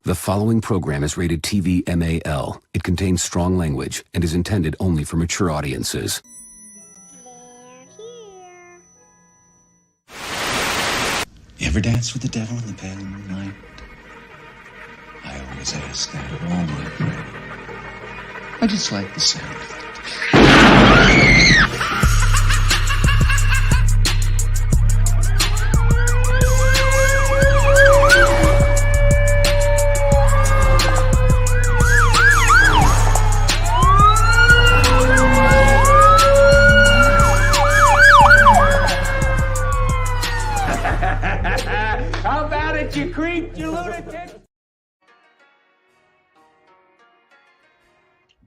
The following program is rated TV MAL. It contains strong language and is intended only for mature audiences. You ever dance with the devil in the pale moonlight? I always ask that of all my prey. I just like the sound of it. How about it, you creep, you lunatic?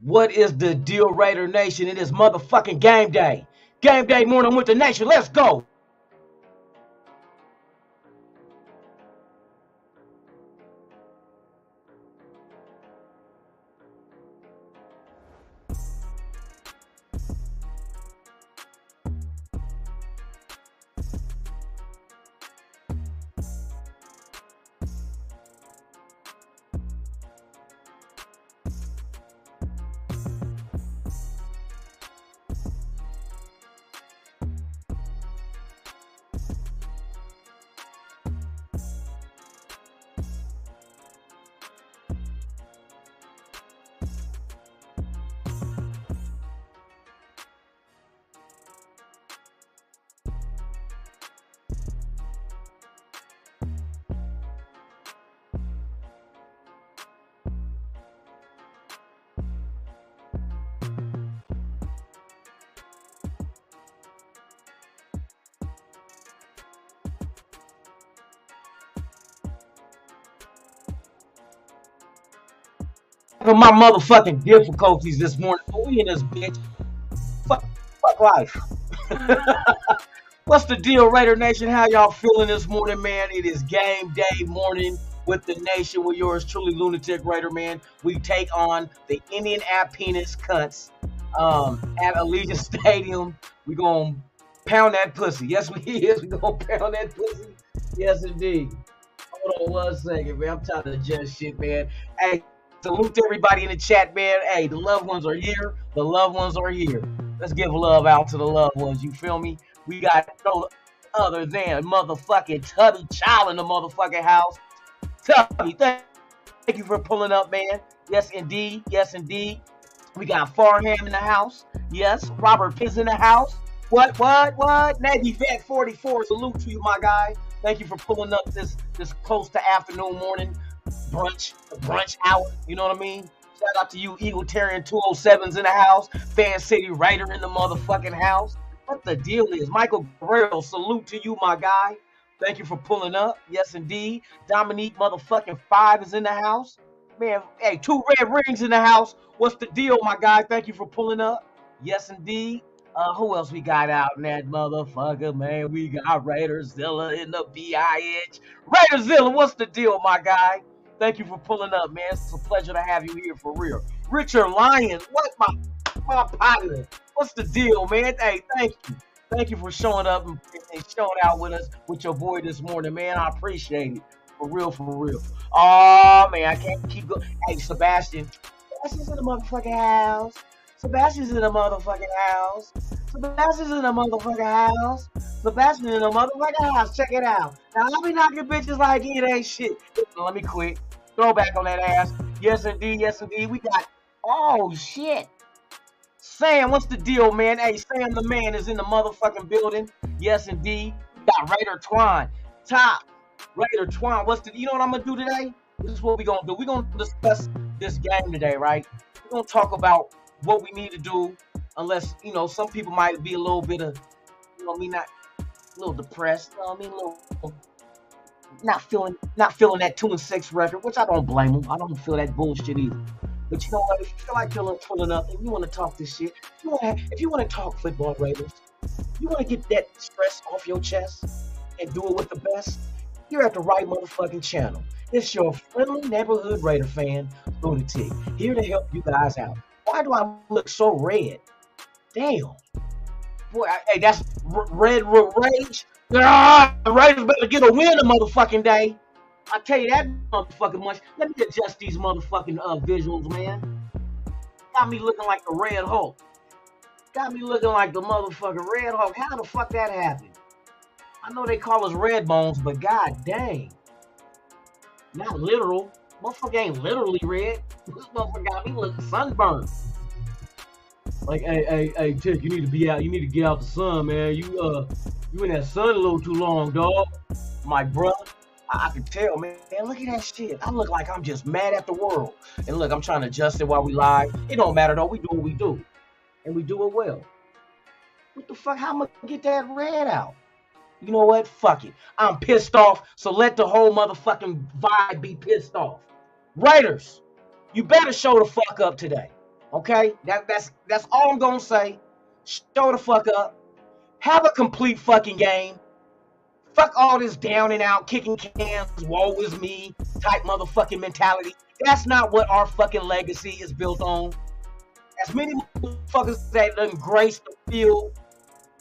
What is the deal, Raider Nation? It is motherfucking game day. Game day morning with the nation. Let's go. My motherfucking difficulties this morning. We in this bitch. Fuck life. What's the deal, Raider Nation? How y'all feeling this morning, man? It is game day morning with the nation. With yours truly, Lunatic Raider, man. We take on the Indianapolis Cunts at Allegiant Stadium. We gonna pound that pussy. Yes, we is. We gonna pound that pussy. Yes, indeed. Hold on 1 second, man. I'm tired of just shit, man. Hey. Salute to everybody in the chat, man. Hey, the loved ones are here. The loved ones are here. Let's give love out to the loved ones. You feel me? We got no other than motherfucking Tubby Child in the motherfucking house. Tubby, thank you for pulling up, man. Yes, indeed. Yes, indeed. We got Farham in the house. Yes. Robert Piz in the house. What? Navy Vet 44. Salute to you, my guy. Thank you for pulling up this close to afternoon morning. Brunch hour, you know what I mean? Shout out to you, Eagletarian 207's in the house, Fan City Writer in the motherfucking house. What the deal is? Michael Guerrero, salute to you, my guy. Thank you for pulling up. Yes, indeed. Dominique motherfucking 5 is in the house. Man, hey, 2 red rings in the house. What's the deal, my guy? Thank you for pulling up. Yes, indeed. Who else we got out in that motherfucker, man? We got Raiderzilla in the BIH. Raiderzilla, what's the deal, my guy? Thank you for pulling up, man. It's a pleasure to have you here for real. Richard Lyons, what my partner? What's the deal, man? Hey, thank you. Thank you for showing up and showing out with us with your boy this morning, man. I appreciate it. For real. Oh, man, I can't keep going. Hey, Sebastian's in the motherfucking house. Sebastian's in the motherfucking house. Sebastian in the motherfucking house. Check it out. Now, I'll be knocking bitches like it ain't shit. Let me quit. Throw back on that ass. Yes, indeed. We got, oh, shit. Sam, what's the deal, man? Hey, Sam the man is in the motherfucking building. Yes, indeed. We got Raider Twine. Top. Raider Twine. You know what I'm going to do today? This is what we're going to do. We're going to discuss this game today, right? We're going to talk about what we need to do, unless, you know, some people might be a little bit of, you know, not a little depressed, you know what I mean, a little not feeling that 2-6 record, which I don't blame them. I don't feel that bullshit either. But you know what? If you feel like you're pulling up and you want to talk this shit, if you want to talk football, Raiders, you want to get that stress off your chest and do it with the best, you're at the right motherfucking channel. It's your friendly neighborhood Raider fan, Lunatic, here to help you guys out. Why do I look so red? Damn. Boy, hey, that's red rage. The Raiders better get a win a motherfucking day. I tell you that motherfucking much. Let me adjust these motherfucking visuals, man. Got me looking like the Red Hulk. Got me looking like the motherfucking Red Hulk. How the fuck that happened? I know they call us red bones, but god dang. Not literal. Motherfucker ain't literally red. This motherfucker got me looking sunburned. Like, hey, Tick, you need to be out. You need to get out the sun, man. You in that sun a little too long, dog. My brother, I can tell, man. Look at that shit. I look like I'm just mad at the world. And look, I'm trying to adjust it while we live. It don't matter though. We do what we do, and we do it well. What the fuck? How am I gonna get that red out? You know what? Fuck it. I'm pissed off. So let the whole motherfucking vibe be pissed off. Raiders, you better show the fuck up today. Okay? That's all I'm gonna say. Show the fuck up. Have a complete fucking game. Fuck all this down and out, kicking cans, woe is me type motherfucking mentality. That's not what our fucking legacy is built on. As many motherfuckers that done grace the field,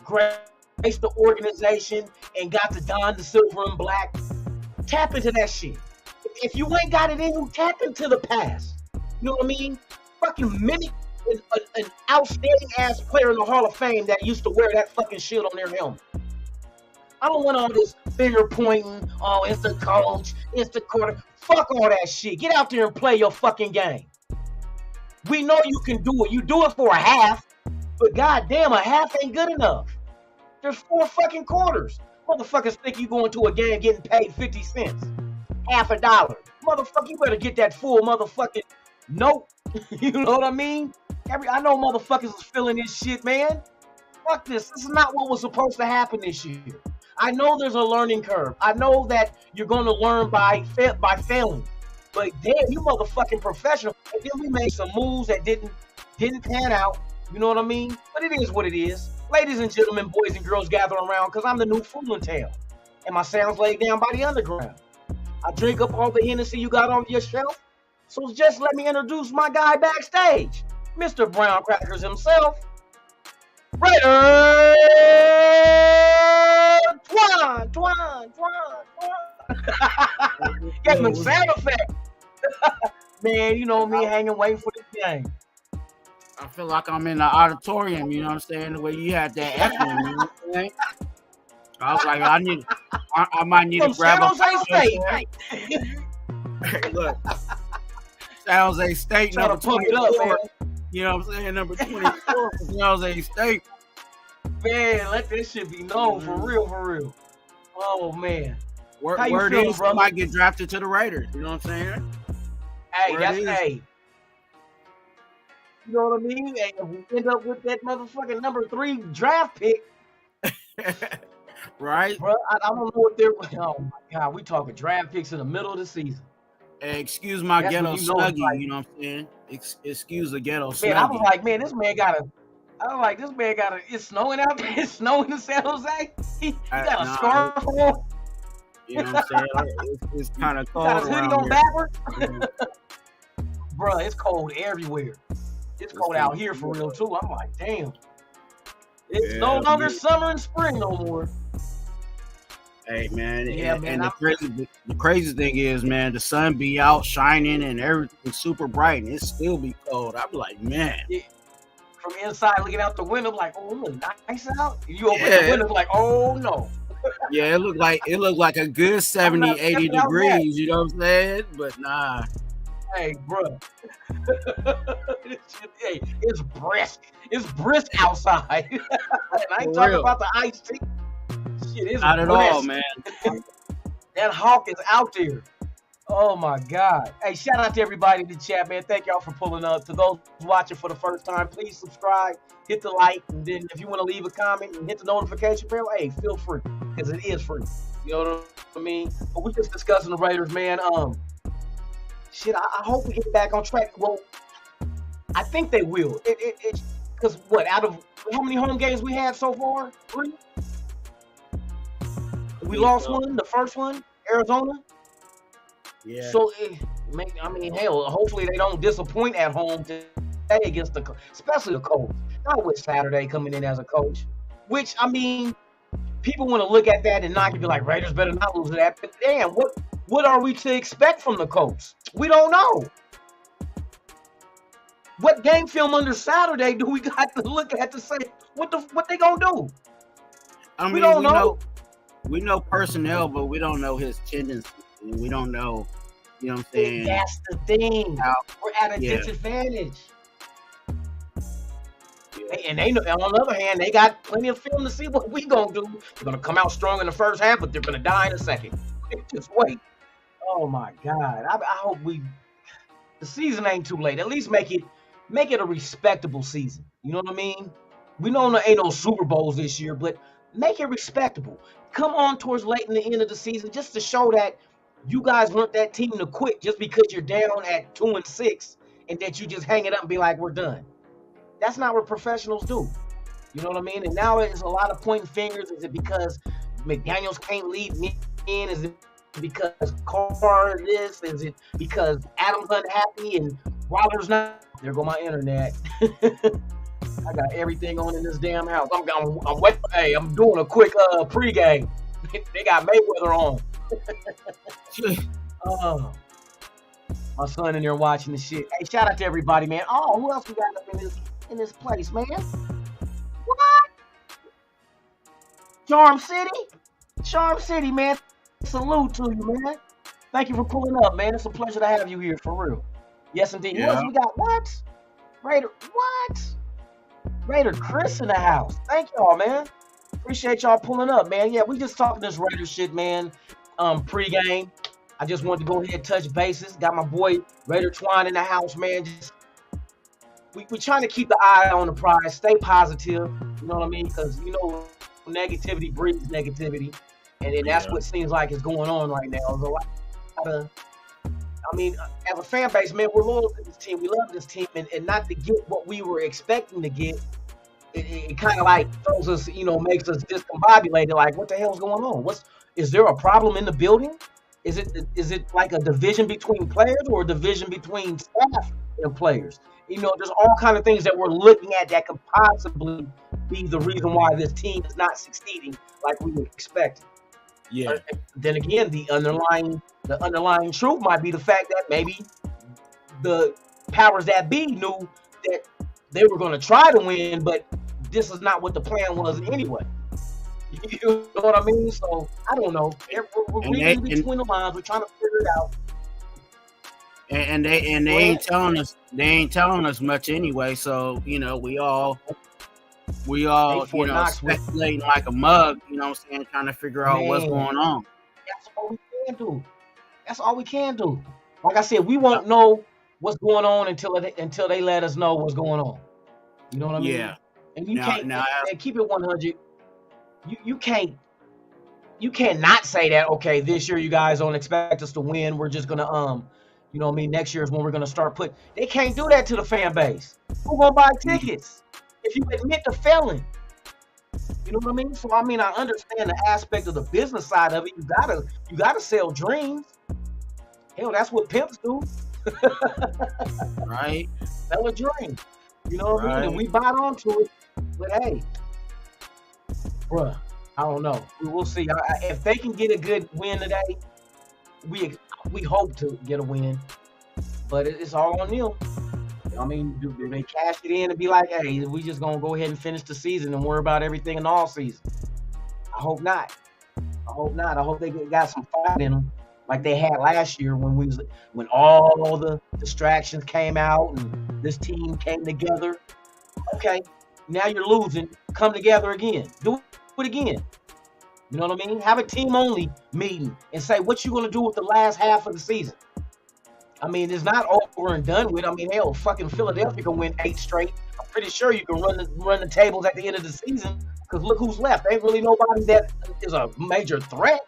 grace the organization, and got to don the silver and black, tap into that shit. If you ain't got it in you, tap into the past. You know what I mean? Fucking mimic an outstanding ass player in the Hall of Fame that used to wear that fucking shit on their helmet. I don't want all this finger pointing. Oh, it's the coach, it's the quarter. Fuck all that shit. Get out there and play your fucking game. We know you can do it. You do it for a half, but goddamn, a half ain't good enough. There's 4 fucking quarters. Motherfuckers think you going to a game getting paid 50 cents, half a dollar. Motherfucker, you better get that full motherfucking note. You know what I mean? I know motherfuckers is feeling this shit, man. Fuck this. This is not what was supposed to happen this year. I know there's a learning curve. I know that you're going to learn by failing. But damn, you motherfucking professional. And then we made some moves that didn't pan out. You know what I mean? But it is what it is. Ladies and gentlemen, boys and girls, gather around because I'm the new fool in town. And my sound's laid down by the underground. I drink up all the Hennessy you got on your shelf. So just let me introduce my guy backstage, Mr. Brown Crackers himself, Raider Twan. Get him sound effect. Man, you know me hanging, waiting for the game. I feel like I'm in the auditorium, you know what I'm saying? The way you had that echo, you know what I'm saying? I was like, I might need to grab a San Jose State. Hey, look. San Jose State, Trying number to pump it up, 24. man. You know what I'm saying? Number 24 for San Jose State. Man, let this shit be known for real. Oh, man. How you Word feeling, is, bro? he might get drafted to the Raiders. You know what I'm saying? Hey, Word that's is. hey. You know what I mean? Hey, if we end up with that motherfucking number 3 draft pick, Right? bro, I don't know what they're. Oh my God, we talking draft picks in the middle of the season. Hey, excuse my That's ghetto when you know it's snuggie, like- you know what I'm saying? Excuse the ghetto Man, I was snuggie. like, man, this man got a. It's snowing out there. It's snowing in San Jose. He got a Nah, scarf on. You know what I'm saying? It's kind of cold Got his hoodie around on here. backwards. Mhm. Bro, it's cold everywhere. It's cold out here for real too. I'm like, damn. It's Yeah, no longer man. summer and spring no more. Hey man, Yeah, and, man, and the crazy thing is, man, the sun be out shining and everything's super bright, and it still be cold. I'm like, man, From inside looking out the window, like, oh, it look nice out. You open Yeah. the window, like, oh no. yeah, it looked like a good 70, not 80 stepping out degrees. You know what I'm saying? But nah, Hey, bro. Hey, it's brisk. It's brisk outside. And I ain't For talking real. about the ice tea. Shit, it's not at brisk. all, man. That hawk is out there. Oh my God. Hey, shout out to everybody in the chat, man. Thank y'all for pulling up. To those watching for the first time, please subscribe, hit the like, and then if you want to leave a comment and hit the notification bell, hey, feel free. Because it is free. You know what I mean? But we just discussing the Raiders, man. Shit, I hope we get back on track. Well, I think they will. Because what, out of how many home games we had so far? 3? We lost one, the first one, Arizona. Yeah. So, I mean, hell, hopefully they don't disappoint at home today against especially the Colts. Not with Saturday coming in as a coach. Which, I mean, people want to look at that and not be like, Raiders better not lose that. But damn, what What are we to expect from the Colts? We don't know. What game film under Saturday do we got to look at to say what they gonna do? I mean, we don't know. We know personnel, but we don't know his tendencies. We don't know, you know what I'm saying? That's the thing. We're at a disadvantage. Yeah. And they know, on the other hand, they got plenty of film to see what we gonna do. They're gonna come out strong in the first half, but they're gonna die in a second. Just wait. Oh my God. I hope the season ain't too late. At least make it a respectable season. You know what I mean? We know there ain't no Super Bowls this year, but make it respectable. Come on towards late in the end of the season just to show that you guys weren't that team to quit just because you're down at 2-6 and that you just hang it up and be like, we're done. That's not what professionals do. You know what I mean? And now it's a lot of pointing fingers. Is it because McDaniels can't lead me in? Is it because Carr this? Is it because Adam's unhappy and Roller's not? There go my internet. I got everything on in this damn house. I'm waiting. Hey, I'm doing a quick pregame. They got Mayweather on. Oh, my son in there watching the shit. Hey, shout out to everybody, man. Oh, who else we got up in this place, man? What? Charm City, man. Salute to you, man. Thank you for pulling up, man. It's a pleasure to have you here, for real. Yes, indeed. Yeah. Who else we got? What? Raider Chris in the house. Thank y'all, man. Appreciate y'all pulling up, man. Yeah, we just talking this Raider shit, man. Pre-game. I just wanted to go ahead and touch bases. Got my boy Raider Twine in the house, man. We trying to keep the eye on the prize. Stay positive. You know what I mean? Because, you know, negativity breeds negativity. And that's what seems like is going on right now. There's a lot of, I mean, as a fan base, man, we're loyal to this team. We love this team. And not to get what we were expecting to get, it kind of like throws us, you know, makes us discombobulated. Like, what the hell's going on? Is there a problem in the building? Is it like a division between players or a division between staff and players? You know, there's all kind of things that we're looking at that could possibly be the reason why this team is not succeeding like we expected. Yeah. Then again, the underlying truth might be the fact that maybe the powers that be knew that they were going to try to win, but this is not what the plan was anyway. You know what I mean? So I don't know. We're reading between the lines. We're trying to figure it out. And they ain't telling us. They ain't telling us much anyway. So you know, we all you know, speculating like a mug. You know what I'm saying? Trying to figure out what's going on. That's all we can do. That's all we can do. Like I said, we won't know what's going on until they let us know what's going on. You know what I mean? Yeah. And you can't keep it 100. You can't not say that, okay, this year you guys don't expect us to win. We're just gonna you know what I mean, next year is when we're gonna start they can't do that to the fan base. Who gonna buy tickets if you admit to failing? You know what I mean? So I mean, I understand the aspect of the business side of it. You gotta sell dreams. Hell, that's what pimps do. Right. Sell a dream. You know what I mean? And we bought onto it. But hey, bruh, I don't know. We'll see. If they can get a good win today, we hope to get a win. But it's all on them. I mean, do they cash it in and be like, hey, we just gonna go ahead and finish the season and worry about everything in all season? I hope not. I hope they got some fight in them, like they had last year when all the distractions came out and this team came together. Okay, now you're losing. Come together again. Do it again. You know what I mean? Have a team-only meeting and say what you going to do with the last half of the season. I mean, it's not over and done with. I mean, hell, fucking Philadelphia can win 8 straight. I'm pretty sure you can run the tables at the end of the season because look who's left. Ain't really nobody that is a major threat.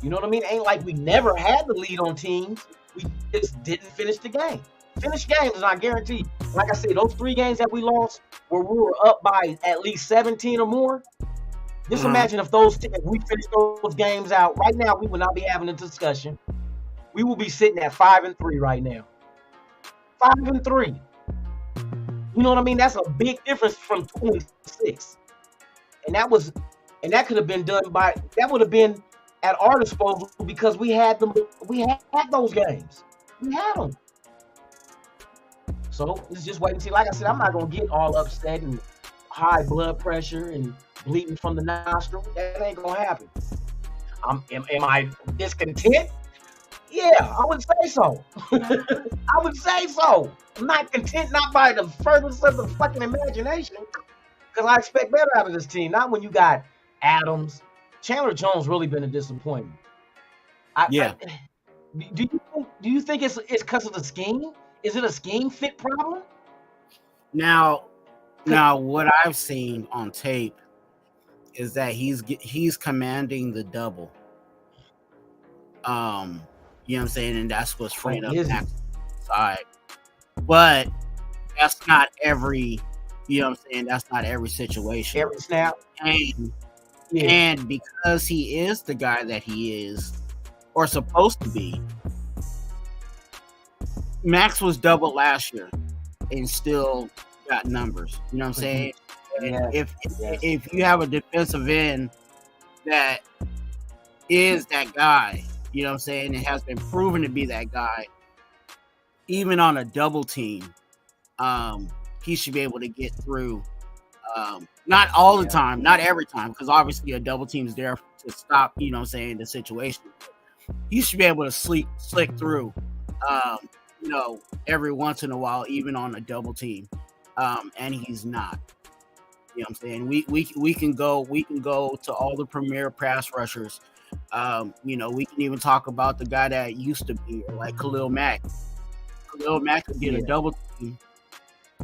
You know what I mean? Ain't like we never had the lead on teams. We just didn't finish the game. Finish games, and I guarantee, like I said, those 3 games that we lost where we were up by at least 17 or more, just imagine if we finished those games out right now, we would not be having a discussion. We will be sitting at 5-3 right now. 5-3. You know what I mean? That's a big difference from 26. And that could have been done that would have been at our disposal because we had them. We had those games. We had them. So let's just wait and see. Like I said, I'm not gonna get all upset and high blood pressure and bleeding from the nostril. That ain't gonna happen. Am I discontent? Yeah, I would say so. I would say so. I'm not content, not by the furthest of the fucking imagination, because I expect better out of this team. Not when you got Adams. Chandler Jones really been a disappointment. Do you think it's because of the scheme? Is it a scheme fit problem? Now, what I've seen on tape is that he's commanding the double. You know what I'm saying, and that's what's freeing up Max's side. But that's not every, you know what I'm saying, that's not every situation. Every snap. And because he is the guy that he is, or supposed to be, Max was doubled last year and still got numbers. You know what I'm saying? If you have a defensive end that is that guy, you know what I'm saying, it has been proven to be that guy, even on a double team, he should be able to get through. Not all the time, not every time, because obviously a double team is there to stop, you know what I'm saying, the situation. He should be able to slick through, you know, every once in a while, even on a double team. And he's not. You know what I'm saying? We can go to all the premier pass rushers. You know, we can even talk about the guy that used to be like Khalil Mack. Khalil Mack could get a double team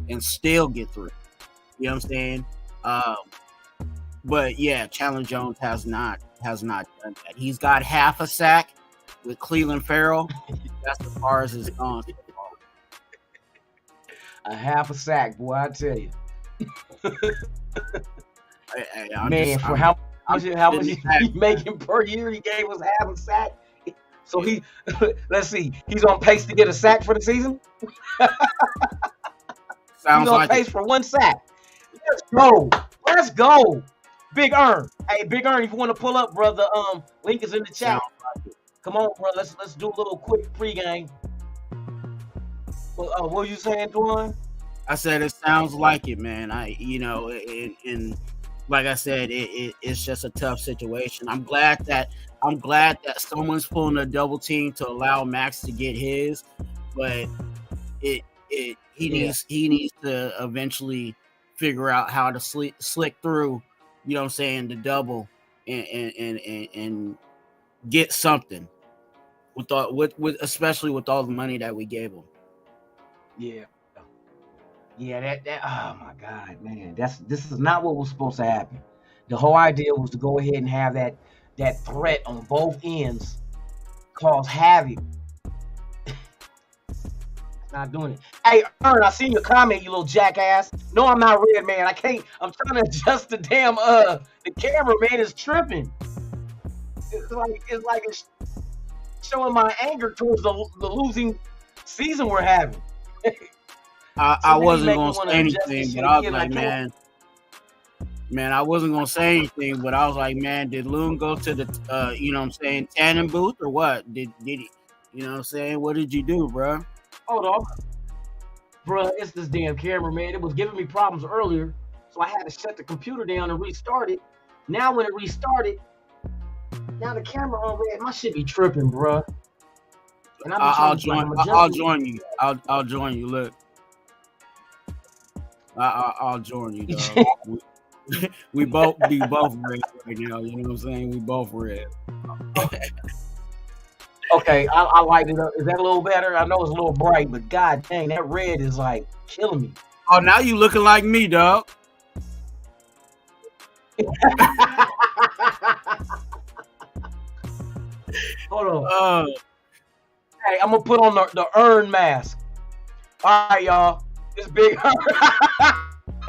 and still get through. You know what I'm saying? But yeah, Chandler Jones has not done that. He's got half a sack with Cleveland Farrell. That's as far as it's gone. A half a sack, boy, I tell you. For how much he making per year, he gave us half a sack. So let's see, he's on pace to get a sack for the season. He's on pace for one sack. Let's go. Big Earn. Hey, Big Earn, if you want to pull up, brother, link is in the chat. Come on, bro. Let's do a little quick pregame. What were you saying, Dwan? I said it sounds like it, man. And like I said, it's just a tough situation. I'm glad that someone's pulling a double team to allow Max to get his, but he needs to eventually figure out how to slick through, you know what I'm saying, the double and get something with especially with all the money that we gave him. That oh my God, man, this is not what was supposed to happen. The whole idea was to go ahead and have that threat on both ends cause havoc. Not doing it. Hey, Ern, I seen your comment, you little jackass. No, I'm not red, man. I can't. I'm trying to adjust the damn the camera, man. It's tripping. It's like it's showing my anger towards the losing season we're having. I wasn't gonna say anything, but I was like, man, I wasn't gonna say anything, but I was like, man, did Loon go to the you know what I'm saying, tanning booth or what? Did he? You know what I'm saying? What did you do, bro? Hold on. Bruh, it's this damn camera, man. It was giving me problems earlier, so I had to shut the computer down and restart it. Now when it restarted, now the camera on red. My shit be tripping, bruh. And I'll join you. I'll join you. Look. I'll join you, dog. we both red right now. You know what I'm saying? We both red. Okay, I light it up. Is that a little better? I know it's a little bright, but god dang, that red is like killing me. Oh, now you looking like me, dog. Hold on. Hey, I'm gonna put on the Earn mask. All right, y'all. It's Big Earn.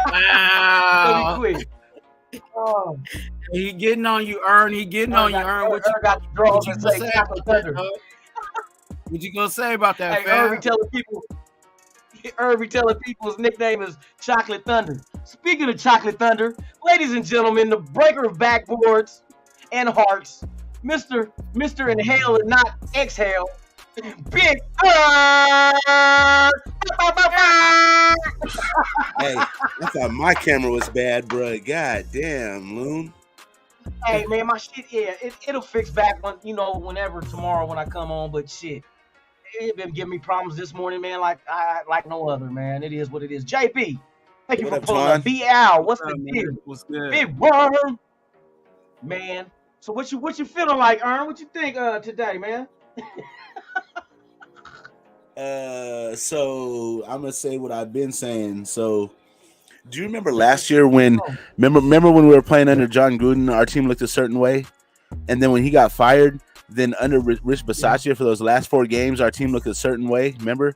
Wow. Let me quit. Oh. He getting on you, Earn. He getting on you, Earn. What you gonna say about that, fam? Earn be telling people his nickname is Chocolate Thunder. Speaking of Chocolate Thunder, ladies and gentlemen, the breaker of backboards and hearts, Mr. Inhale and not exhale. Big Hey, I thought my camera was bad, bro. God damn, Loon. Hey man, my shit, yeah, it'll fix back when whenever tomorrow when I come on. But shit, it been giving me problems this morning, man. Like no other, man. It is what it is. JB, thank you What for up, pulling Twan? up. B Al, what's the man? deal? What's good? Big worm, man. So what you feeling like, Ern? What you think today, man? So I'm gonna say what I've been saying. So, do you remember last year when remember when we were playing under John Gruden, our team looked a certain way, and then when he got fired, then under Rich Bisaccia for those last 4 games, our team looked a certain way. Remember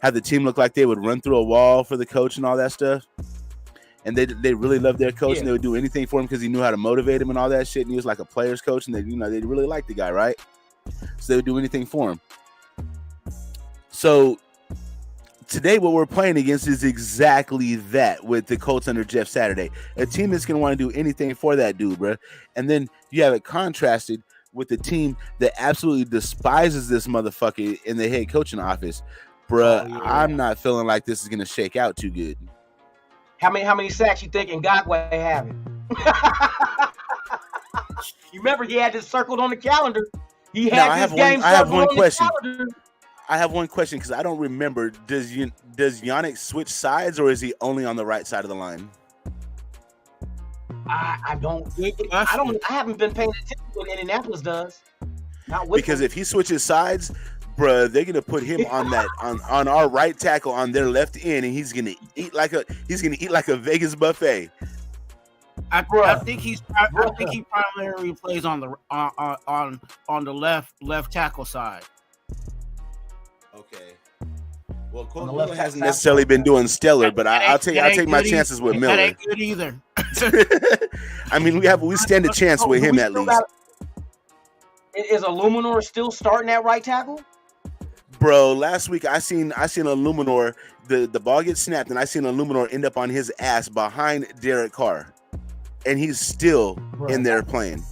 how the team looked like they would run through a wall for the coach and all that stuff, and they really loved their coach and they would do anything for him because he knew how to motivate him and all that shit. And he was like a player's coach, and they really liked the guy, right? So they would do anything for him. So today what we're playing against is exactly that with the Colts under Jeff Saturday. A team that's going to want to do anything for that dude, bro. And then you have it contrasted with the team that absolutely despises this motherfucker in the head coaching office. Bruh, I'm not feeling like this is going to shake out too good. How many sacks you think Ngakoue having? You remember he had this circled on the calendar. He had this game circled on the calendar. I have one question because I don't remember. Does Yannick switch sides or is he only on the right side of the line? I haven't been paying attention to what Indianapolis does. Not with because if he switches sides, bruh, they're gonna put him on that on our right tackle on their left end, and he's gonna eat like a Vegas buffet. I think he primarily plays on the left tackle side. Okay. Well, Colt Miller hasn't necessarily been doing stellar, but I'll take my chances with Miller. That ain't good either. I mean, we stand a chance with him at least. Is Illuminor still starting at right tackle? Bro, last week I seen Illuminor, the ball gets snapped, and I seen Illuminor end up on his ass behind Derek Carr, and he's still in there playing.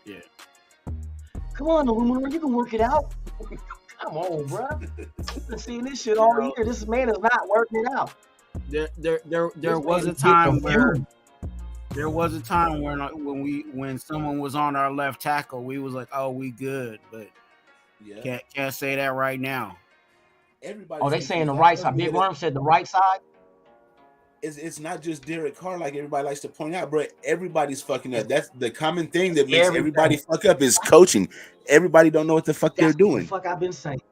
Yeah. Come on, Illuminor, you can work it out. Come on, bro. You've been seeing this shit all year. This man is not working it out. There was a time where when someone was on our left tackle, we was like, oh, we good, but can't say that right now. They saying the right side. Big Worm said the right side. It's not just Derek Carr like everybody likes to point out, bro. Everybody's fucking up. That's the common thing that makes everybody fuck up is coaching. Everybody don't know what the fuck they're doing. That's what the fuck I've been saying.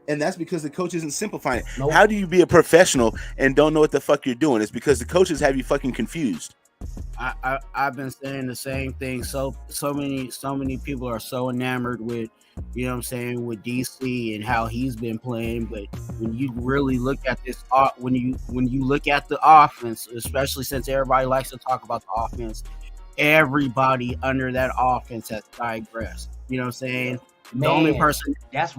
And that's because the coach isn't simplifying it. Nope. How do you be a professional and don't know what the fuck you're doing? It's because the coaches have you fucking confused. I've been saying the same thing. So many people are so enamored with, you know what I'm saying, with DC and how he's been playing. But when you really look at this, when you look at the offense, especially since everybody likes to talk about the offense, everybody under that offense has digressed. You know what I'm saying? The only person, and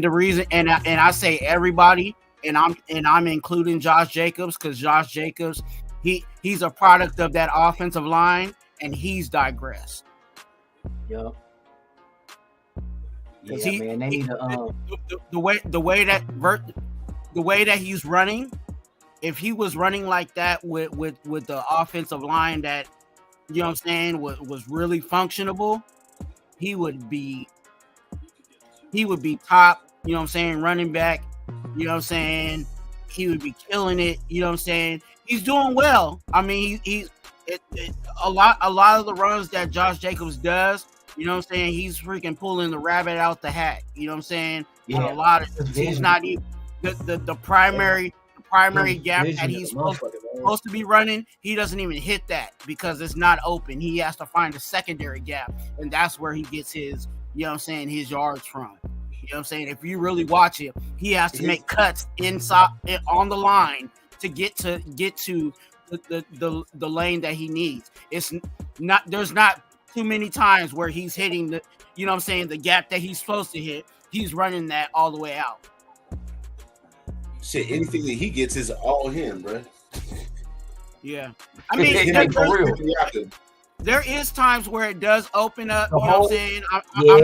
the reason, and I say everybody, and I'm including Josh Jacobs because Josh Jacobs, he's a product of that offensive line, and he's digressed. Yep. Yeah, man. They need to the way that he's running. If he was running like that with the offensive line that, you know what I'm saying, was really functionable, he would be top, you know what I'm saying, running back, you know what I'm saying, he would be killing it, you know what I'm saying. He's doing well. I mean, a lot of the runs that Josh Jacobs does, you know what I'm saying, he's freaking pulling the rabbit out the hat, you know what I'm saying. Yeah. A lot of he's not even the primary gap that he's supposed to be running, he doesn't even hit that because it's not open. He has to find a secondary gap, and that's where he gets his, you know what I'm saying, his yards from. You know what I'm saying? If you really watch it, he has to make cuts inside on the line to get to the lane that he needs. It's not, there's not too many times where he's hitting the, you know what I'm saying, the gap that he's supposed to hit. He's running that all the way out. Shit, anything that he gets is all him, bro. Yeah, I mean, for real. there is times where it does open up. The You know whole- what I'm saying?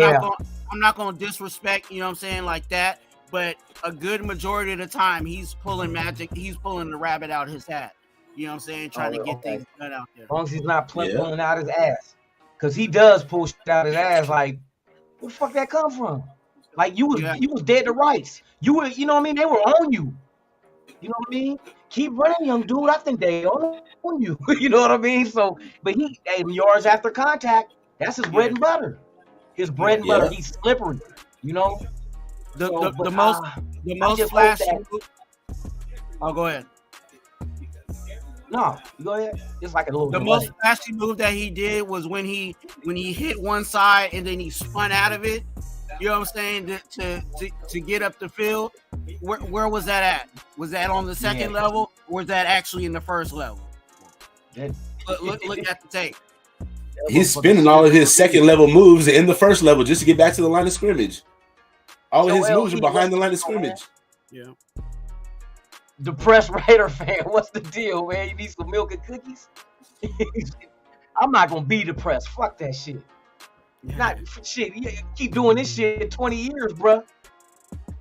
Yeah. I'm not gonna disrespect. You know what I'm saying, like that. But a good majority of the time, he's pulling magic. He's pulling the rabbit out of his hat. You know what I'm saying? Trying to get things done out there. As long as he's not pulling out his ass, because he does pull shit out his ass. Like, where the fuck that come from? Like, you was dead to rights. You were, you know what I mean? They were on you. You know what I mean? Keep running, young dude. I think they on you. You know what I mean? So, but yards after contact, that's his bread and butter. His bread and butter. He's slippery. You know. The most flashy. Oh, go ahead. No, go ahead. It's like a little. The most flashy move that he did was when he hit one side and then he spun out of it. You know what I'm saying? To get up the field. Where was that at? Was that on the second level, or was that actually in the first level? Look at the tape. He's spinning all of his second level moves in the first level just to get back to the line of scrimmage. All of his moves are behind the line of scrimmage. Yeah. Depressed Raider fan, what's the deal, man? You need some milk and cookies? I'm not gonna be depressed. Fuck that shit. Not shit. You keep doing this shit 20 years, bruh.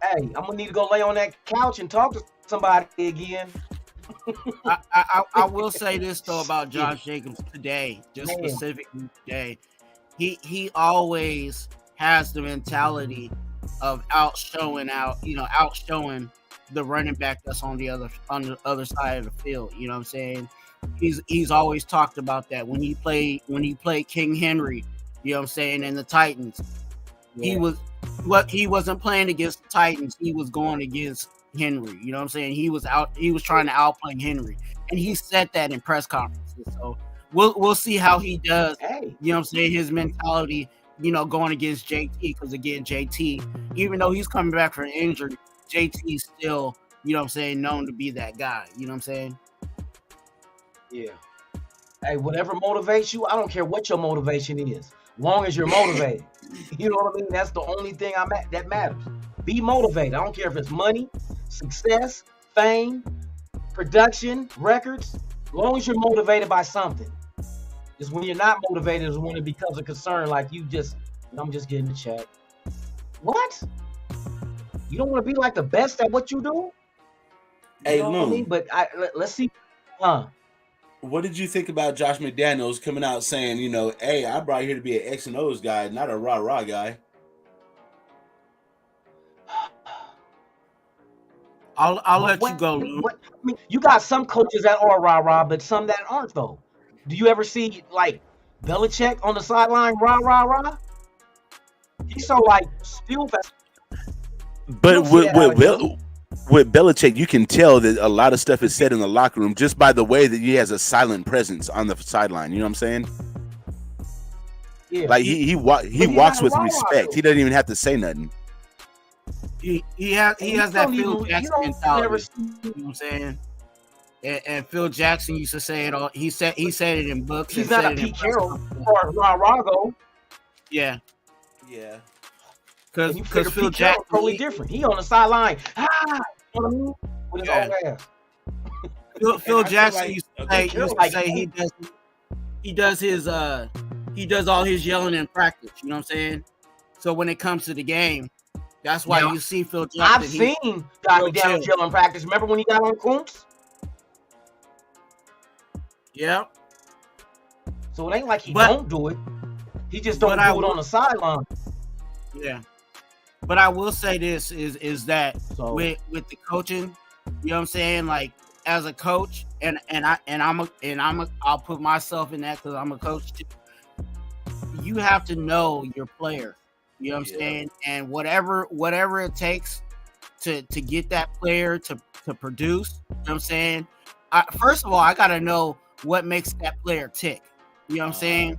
Hey, I'm gonna need to go lay on that couch and talk to somebody again. I will say this though about Josh Jacobs today, just specifically today. He always has the mentality of outshowing the running back that's on the other side of the field. You know what I'm saying? He's always talked about that when he played King Henry. You know what I'm saying? And the Titans, he wasn't playing against the Titans. He was going against Henry. You know what I'm saying? He was trying to outplay Henry, and he said that in press conferences. So we'll see how he does. You know what I'm saying? His mentality, going against JT, because again, JT, even though he's coming back from injury, JT still, known to be that guy. You know what I'm saying? Yeah. Hey, whatever motivates you, I don't care what your motivation is, long as you're motivated. You know what I mean? That's the only thing that matters. Be motivated. I don't care if it's money, success, fame, production, records. As long as you're motivated by something. Just when you're not motivated is when it becomes a concern. Like I'm just getting a check. What? You don't want to be like the best at what you do? Hey, Loon. I mean? But let's see. What did you think about Josh McDaniels coming out saying, hey, I brought here to be an X and O's guy, not a rah-rah guy? I'll let you go. I mean, you got some coaches that are rah-rah, but some that aren't, though. Do you ever see, like, Belichick on the sideline, rah-rah-rah? He's so, like, still fast. But with Belichick, you can tell that a lot of stuff is said in the locker room just by the way that he has a silent presence on the sideline. You know what I'm saying? Yeah. Like he walks with respect. He doesn't even have to say nothing. He has that Phil Jackson mentality. You know what I'm saying? And Phil Jackson used to say it all. He said it in books. He's not a Pete Carroll or Rago. Yeah. Yeah. Because Phil Jackson totally different. He on the sideline, with his old ass. Phil Jackson used to say he does all his yelling in practice. You know what I'm saying? So when it comes to the game, that's why you see Phil Jackson. I've seen Josh McDaniels yell in practice. Remember when he got on COLTS? Yeah. So it ain't like he don't do it. He just don't do it on the sideline. Yeah. But I will say this is that with the coaching, you know what I'm saying? Like as a coach, I'll put myself in that because I'm a coach too. You have to know your player. You know what I'm saying? And whatever it takes to get that player to produce, you know what I'm saying? First of all, I gotta know what makes that player tick. You know what I'm saying?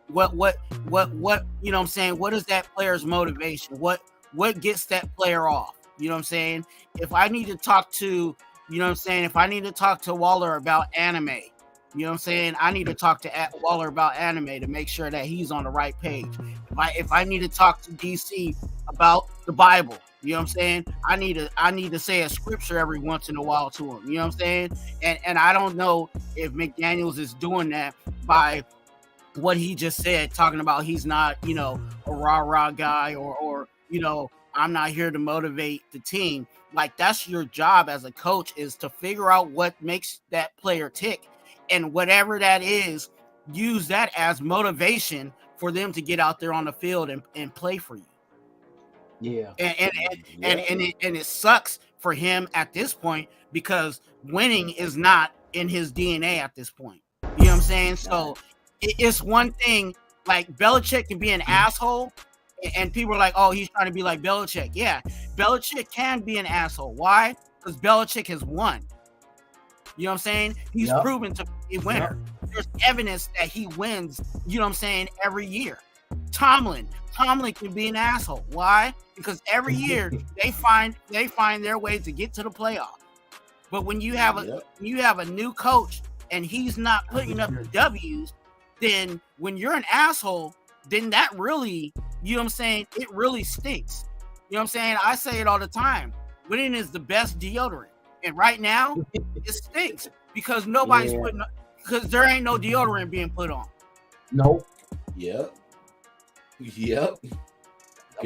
What you know what I'm saying? What is that player's motivation? What gets that player off? You know what I'm saying? If I need to talk to, if I need to talk to Waller about anime, you know what I'm saying? I need to talk to Waller about anime to make sure that he's on the right page. If I need to talk to DC about the Bible, you know what I'm saying? I need to say a scripture every once in a while to him. You know what I'm saying? And I don't know if McDaniels is doing that by what he just said, talking about he's not, you know, a rah-rah guy or you know, I'm not here to motivate the team. Like, that's your job as a coach, is to figure out what makes that player tick, and whatever that is, use that as motivation for them to get out there on the field and play for you. Yeah. And it sucks for him at this point, because winning is not in his DNA at this point. You know what I'm saying? So it's one thing, like Belichick can be an asshole, and people are like, oh, he's trying to be like Belichick. Yeah, Belichick can be an asshole. Why? Because Belichick has won. You know what I'm saying? He's proven to be a winner. There's evidence that he wins, you know what I'm saying, every year. Tomlin can be an asshole. Why? Because every year they find their way to get to the playoffs. But when you have a new coach and he's not putting up the W's, then when you're an asshole, then that really, you know what I'm saying, it really stinks. You know what I'm saying? I say it all the time. Winning is the best deodorant. And right now, it stinks because nobody's because there ain't no deodorant being put on. Nope. Yep. You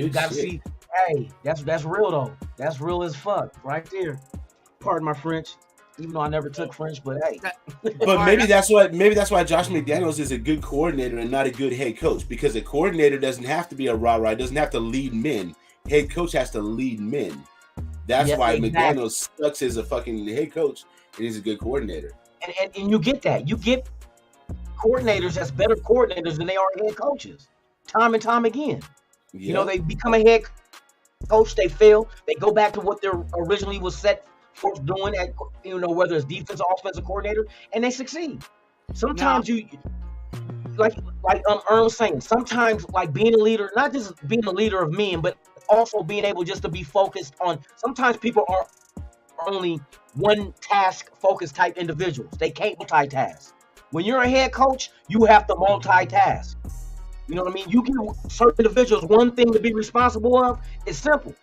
gotta see. Hey, that's real though. That's real as fuck right there. Pardon my French, even though I never took French, but hey. But maybe that's why Josh McDaniels is a good coordinator and not a good head coach, because a coordinator doesn't have to be a rah-rah, doesn't have to lead men. Head coach has to lead men. That's why McDaniels sucks as a fucking head coach and he's a good coordinator. And you get that. You get coordinators that's better coordinators than they are head coaches. Time and time again. Yep. You know, they become a head coach, they fail. They go back to what they originally was set for doing at, you know, whether it's defensive, offensive coordinator, and they succeed. Sometimes you like Erm saying, sometimes like being a leader, not just being a leader of men, but also being able just to be focused on, sometimes people are only one task focused type individuals. They can't multitask. When you're a head coach, you have to multitask. You know what I mean? You give certain individuals one thing to be responsible of. It's simple.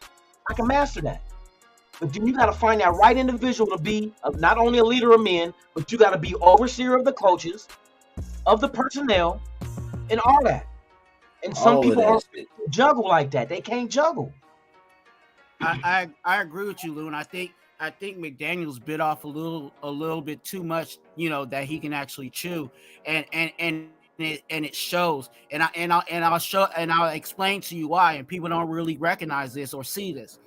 I can master that. But then you got to find that right individual to be not only a leader of men, but you got to be overseer of the coaches, of the personnel, and all that. And some people don't juggle like that. They can't juggle. I agree with you, Lou, and I think McDaniels bit off a little bit too much, you know, that he can actually chew, and it shows. And I'll explain to you why. And people don't really recognize this or see this.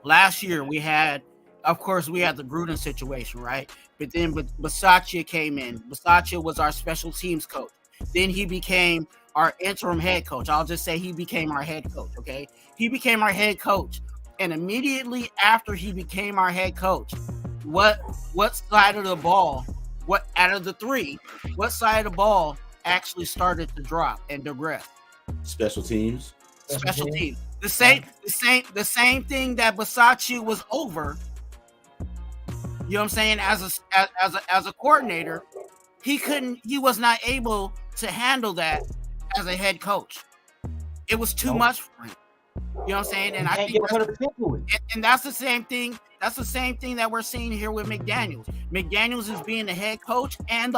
Last year we had the Gruden situation, right? But then Bisaccia came in. Bisaccia was our special teams coach. Then he became our interim head coach. I'll just say he became our head coach, okay? He became our head coach. And immediately after he became our head coach, what side of the ball, out of the three, what side of the ball actually started to drop and digress? Special teams. Special teams. The same thing that Bisaccia was over. You know what I'm saying? As a coordinator, he was not able to handle that as a head coach. It was too much for him. You know what I'm saying? And I think that's the same thing. That's the same thing that we're seeing here with McDaniels. McDaniels is being the head coach and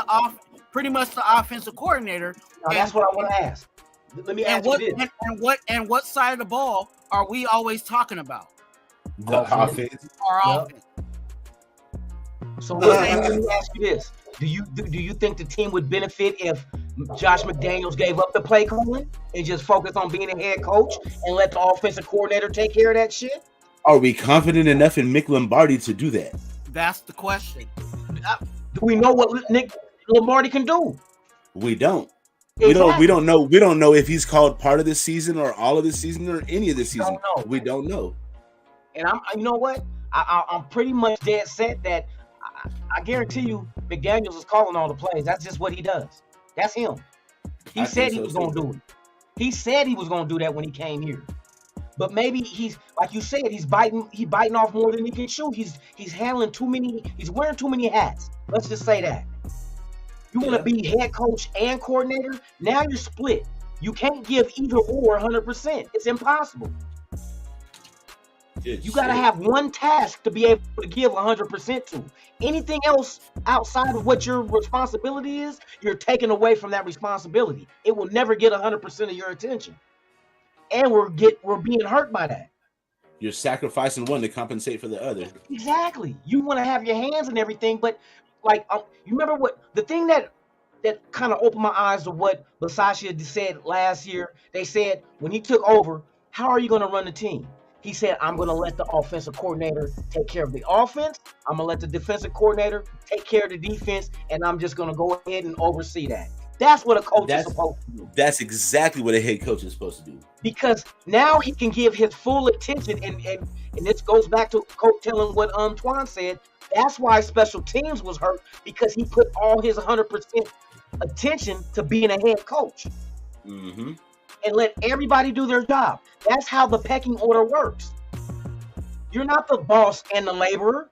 pretty much the offensive coordinator. Now, that's what I want to ask. Let me ask you this. And what side of the ball are we always talking about? The offense. Our offense. So let me ask you this: Do you think the team would benefit if Josh McDaniels gave up the play calling and just focused on being a head coach and let the offensive coordinator take care of that shit? Are we confident enough in Mick Lombardi to do that? That's the question. Do we know what Nick Lombardi can do? We don't. Exactly. We don't know. We don't know if he's called part of this season or all of this season or any of this season. We don't know. And you know what? I'm pretty much dead set that I guarantee you McDaniels is calling all the plays. That's just what he does. That's him. He said he was going to do it. He said he was going to do that when he came here. But maybe he's, like you said, he's biting off more than he can chew. He's handling too many. He's wearing too many hats. Let's just say that. You want to be head coach and coordinator? Now you're split. You can't give either or 100%. It's impossible. You got to have one task to be able to give 100% to. Anything else outside of what your responsibility is, you're taking away from that responsibility. It will never get 100% of your attention. And we're being hurt by that. You're sacrificing one to compensate for the other. Exactly. You want to have your hands and everything, but like you remember what the thing that kind of opened my eyes to what Bisaccia said last year. They said when he took over, how are you going to run the team? He said, I'm going to let the offensive coordinator take care of the offense. I'm going to let the defensive coordinator take care of the defense, and I'm just going to go ahead and oversee that. That's what a coach is supposed to do. That's exactly what a head coach is supposed to do. Because now he can give his full attention, and this goes back to Coach telling what Twan said. That's why special teams was hurt, because he put all his 100% attention to being a head coach. Mm-hmm. And let everybody do their job. That's how the pecking order works. You're not the boss and the laborer.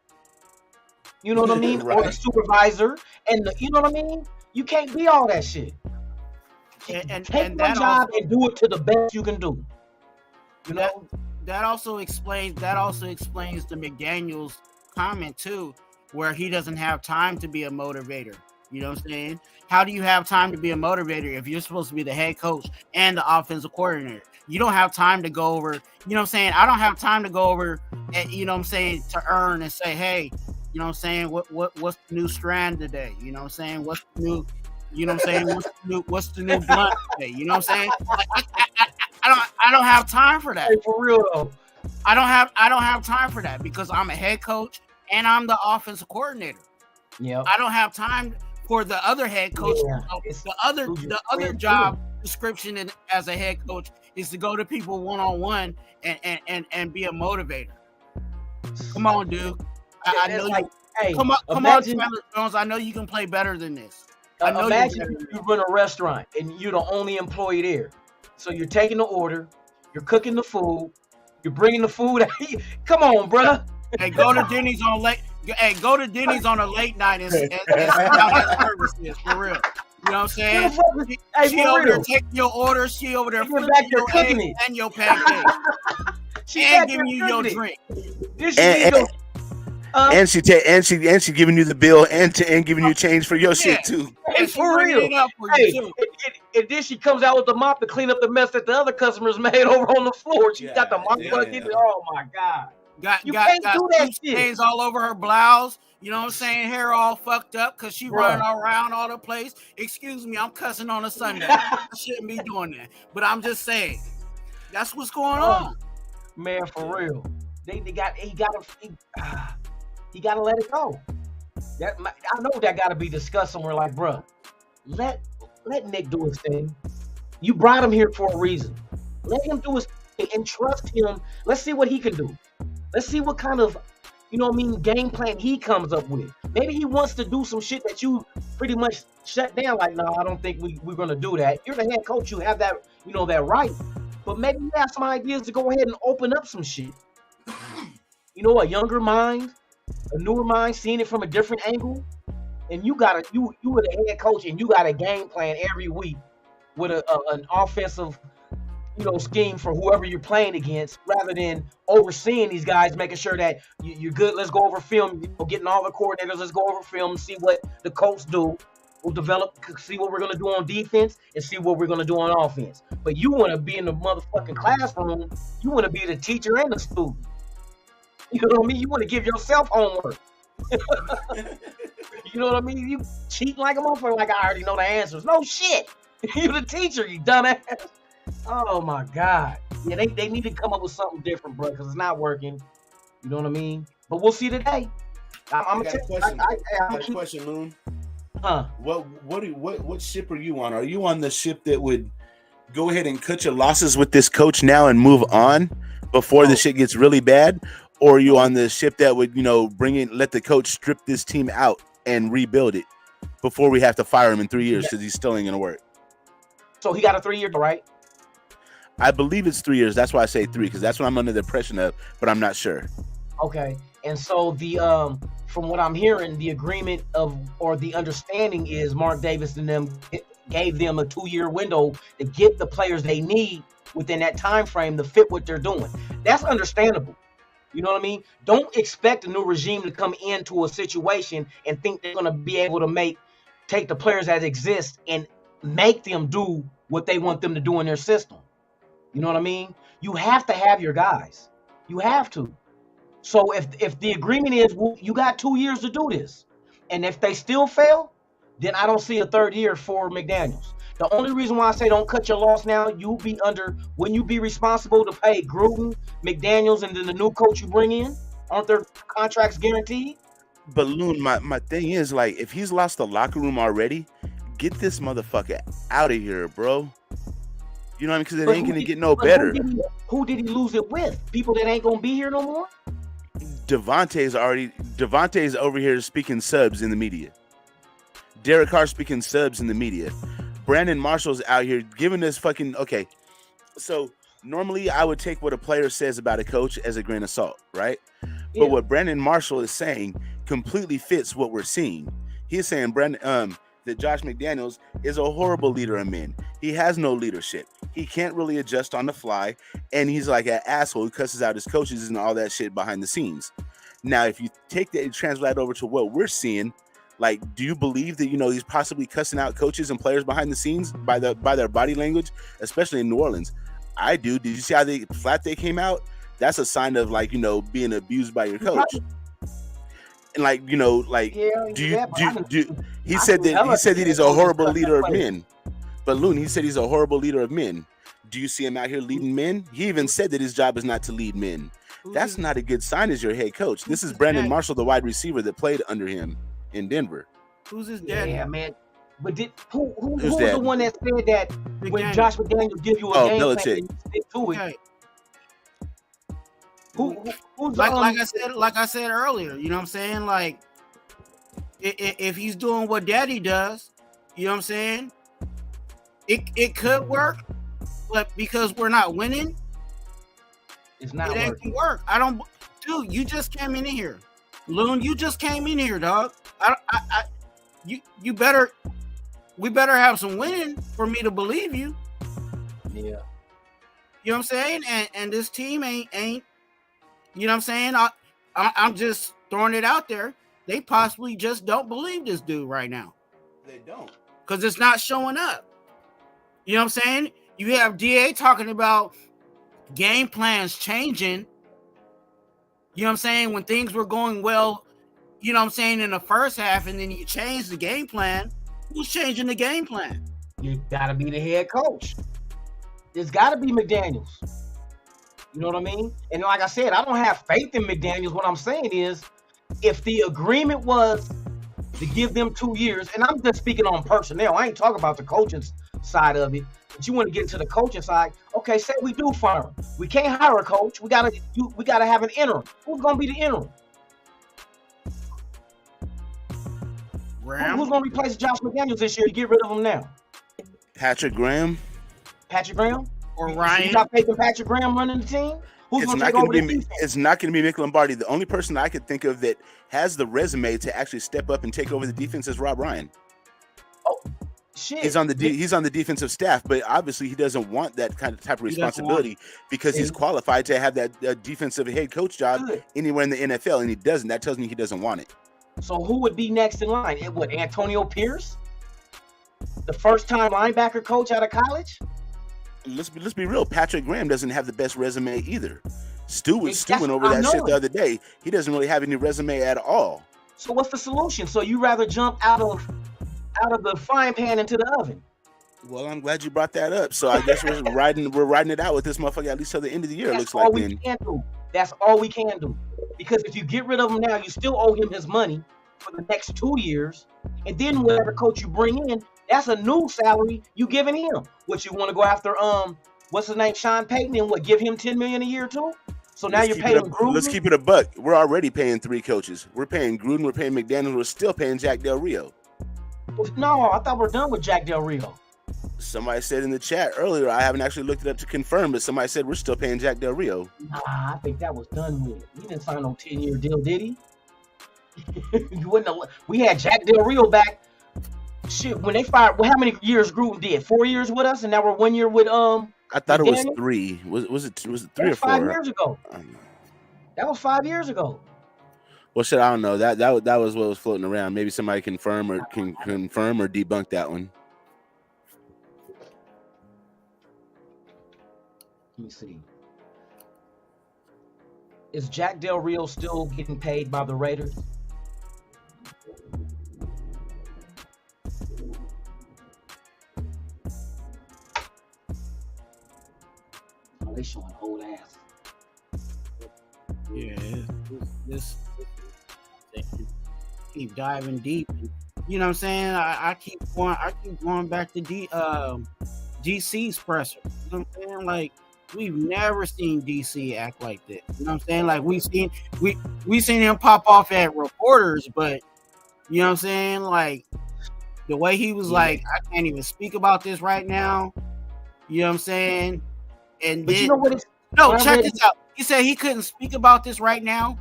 You know what I mean? Right. Or the supervisor and you know what I mean? You can't be all that shit. And take one job and do it to the best you can do. You know? That also explains the McDaniels comment too, where he doesn't have time to be a motivator. You know what I'm saying? How do you have time to be a motivator if you're supposed to be the head coach and the offensive coordinator? You don't have time to go over, you know what I'm saying? I don't have time to go over, you know what I'm saying, to earn and say, hey, you know what I'm saying, what's the new strand today? You know what I'm saying? What's the new, you know what I'm saying? What's the new blunt today? You know what I'm saying? Like, I don't have time for that. Hey, for real though. I don't have time for that because I'm a head coach and I'm the offensive coordinator. Yeah. I don't have time for the other head coach. Yeah, the other job description as a head coach is to go to people one-on-one and be a motivator. Come on, dude. I know you. Hey, come on, Chandler Jones. I know you can play better than this. Imagine you run a restaurant and you're the only employee there. So you're taking the order, you're cooking the food, you're bringing the food. Come on, brother. Hey, go to Denny's on a late night and see how that service is, for real. You know what I'm saying? She over there taking your order. She over there flipping your eggs and your pancakes. And giving you your drink. And she giving you the bill and giving you change for your shit too. And for real. And then she comes out with the mop to clean up the mess that the other customers made over on the floor. She got the mop bucket. Oh my God. Got stains all over her blouse. You know what I'm saying? Hair all fucked up because she running around all the place. Excuse me, I'm cussing on a Sunday. I shouldn't be doing that. But I'm just saying, that's what's going on. Man, for real. He gotta let it go. I know that gotta be discussed somewhere. Like, bro, let Nick do his thing. You brought him here for a reason. Let him do his thing and trust him. Let's see what he can do. Let's see what kind of, you know what I mean, game plan he comes up with. Maybe he wants to do some shit that you pretty much shut down. Like, no, I don't think we're gonna do that. You're the head coach. You have that, you know, that right. But maybe you have some ideas to go ahead and open up some shit. You know, a younger mind, a newer mind, seeing it from a different angle. And you were the head coach, and you got a game plan every week with an offensive, you know, scheme for whoever you're playing against, rather than overseeing these guys, making sure that you're good. Let's go over film, you know, getting all the coordinators. Let's go over film and see what the coach do. We'll develop, see what we're going to do on defense and see what we're going to do on offense. But you want to be in the motherfucking classroom. You want to be the teacher and the student. You know what I mean? You want to give yourself homework. You know what I mean? You cheat like a motherfucker, like I already know the answers. No shit. You the teacher, you dumbass. Oh my God. Yeah, they need to come up with something different, bro, because it's not working. You know what I mean? But we'll see today. I'm I got a question, Moon. Huh? What ship are you on? Are you on the ship that would go ahead and cut your losses with this coach now and move on before the shit gets really bad? Or are you on the ship that would, you know, let the coach strip this team out and rebuild it before we have to fire him in 3 years because he's still ain't gonna work? So he got a 3 year, right? I believe it's 3 years. That's why I say 3, because that's what I'm under the impression of, but I'm not sure. Okay. And so the from what I'm hearing, the agreement or the understanding is Mark Davis and them gave them a 2 year window to get the players they need within that time frame to fit what they're doing. That's understandable. You know what I mean? Don't expect a new regime to come into a situation and think they're going to be able to take the players that exist and make them do what they want them to do in their system. You know what I mean? You have to have your guys. You have to. So if the agreement is, well, you got 2 years to do this, and if they still fail, then I don't see a third year for McDaniels. The only reason why I say don't cut your loss now, when you be responsible to pay Gruden, McDaniels, and then the new coach you bring in, aren't their contracts guaranteed? But Loon, my thing is, like, if he's lost the locker room already, get this motherfucker out of here, bro. You know what I mean? Because it ain't gonna get no better. Who did he lose it with? People that ain't gonna be here no more? Devontae's over here speaking subs in the media. Derek Carr speaking subs in the media. Brandon Marshall's out here giving us fucking okay. So normally I would take what a player says about a coach as a grain of salt, right? Yeah. But what Brandon Marshall is saying completely fits what we're seeing. He's saying that Josh McDaniels is a horrible leader of men. He has no leadership. He can't really adjust on the fly, and he's like an asshole who cusses out his coaches and all that shit behind the scenes. Now, if you take that and translate over to what we're seeing, like, do you believe that, he's possibly cussing out coaches and players behind the scenes by their body language, especially in New Orleans? I do. Did you see how flat they came out? That's a sign of, like, being abused by your coach. And like, he said that he's a horrible leader of men. But Loon, he said he's a horrible leader of men. Do you see him out here leading men? He even said that his job is not to lead men. That's not a good sign as your head coach. This is Brandon Marshall, the wide receiver that played under him in Denver. Who's his dad? Yeah, man. But who was the one that said that when Josh McDaniels give you a game plan, you stick to it? Okay. Who's like I said earlier, you know what I'm saying? Like, if he's doing what Daddy does, you know what I'm saying? It could work, but because we're not winning, it ain't gonna work. Dude, you just came in here. Loon, you just came in here, dog. We better have some winning for me to believe you. Yeah. You know what I'm saying? And this team ain't, you know what I'm saying? I'm just throwing it out there. They possibly just don't believe this dude right now. They don't. Because it's not showing up. You know what I'm saying? You have DA talking about game plans changing. You know what I'm saying? When things were going well, you know what I'm saying, in the first half, and then you change the game plan. Who's changing the game plan? You got to be the head coach. It's got to be McDaniels. You know what I mean? And like I said, I don't have faith in McDaniels. What I'm saying is, if the agreement was to give them 2 years, and I'm just speaking on personnel, I ain't talking about the coaching side of it, but you want to get into the coaching side. Okay, say we do fire him. We can't hire a coach. We gotta have an interim. Who's gonna be the interim? Who's gonna replace Josh McDaniels this year to get rid of him now? Patrick Graham or Ryan? You got faith in Patrick Graham running the team? Who's going to take over the defense? It's not going to be Mick Lombardi. The only person I could think of that has the resume to actually step up and take over the defense is Rob Ryan. Oh, shit. He's on the defensive staff, but obviously he doesn't want that kind of type of responsibility because he's qualified to have that defensive head coach job anywhere in the NFL, and he doesn't. That tells me he doesn't want it. So who would be next in line? Antonio Pierce? The first-time linebacker coach out of college? Let's be real. Patrick Graham doesn't have the best resume either. Stu was stewing over that shit the other day. He doesn't really have any resume at all. So what's the solution? So you rather jump out of the frying pan into the oven? Well, I'm glad you brought that up. So I guess we're riding it out with this motherfucker at least till the end of the year. That's all we can do. Because if you get rid of him now, you still owe him his money for the next 2 years, and then whatever coach you bring in, that's a new salary you giving him. What, you want to go after what's his name, Sean Payton, and give him $10 million a year too? So now you're paying Gruden. Let's keep it a buck. We're already paying 3 coaches. We're paying Gruden. We're paying McDaniels. We're still paying Jack Del Rio. No, I thought we're done with Jack Del Rio. Somebody said in the chat earlier, I haven't actually looked it up to confirm, but somebody said we're still paying Jack Del Rio. Nah, I think that was done with. He didn't sign no 10-year deal, did he? We had Jack Del Rio back. Shit, when they fired, how many years Gruden did? 4 years with us, and now we're 1 year with I thought it was 3. Was it 3 or 4? 5 years ago. That was 5 years ago. Well, shit, I don't know. That was what was floating around. Maybe somebody can confirm or debunk that one. Let me see. Is Jack Del Rio still getting paid by the Raiders? Oh, they showing old ass. Yeah, this keep diving deep. You know what I'm saying? I keep going back to DC's presser. You know what I'm saying? Like, we've never seen DC act like this. You know what I'm saying? Like, we seen him pop off at reporters, but you know what I'm saying? Like, the way he was like, I can't even speak about this right now. You know what I'm saying? And but then, you know what? Check this out. He said he couldn't speak about this right now,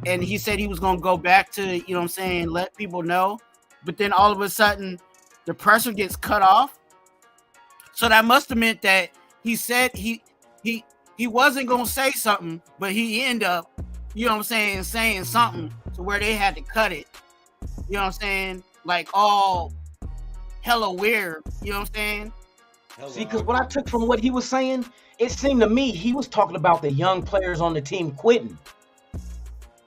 and he said he was gonna go back to, you know what I'm saying, let people know. But then all of a sudden, the presser gets cut off. So that must have meant that he said he wasn't gonna say something, but he ended up, you know what I'm saying something to where they had to cut it. You know what I'm saying? Like, all hella weird. You know what I'm saying? See, because what I took from what he was saying, it seemed to me he was talking about the young players on the team quitting.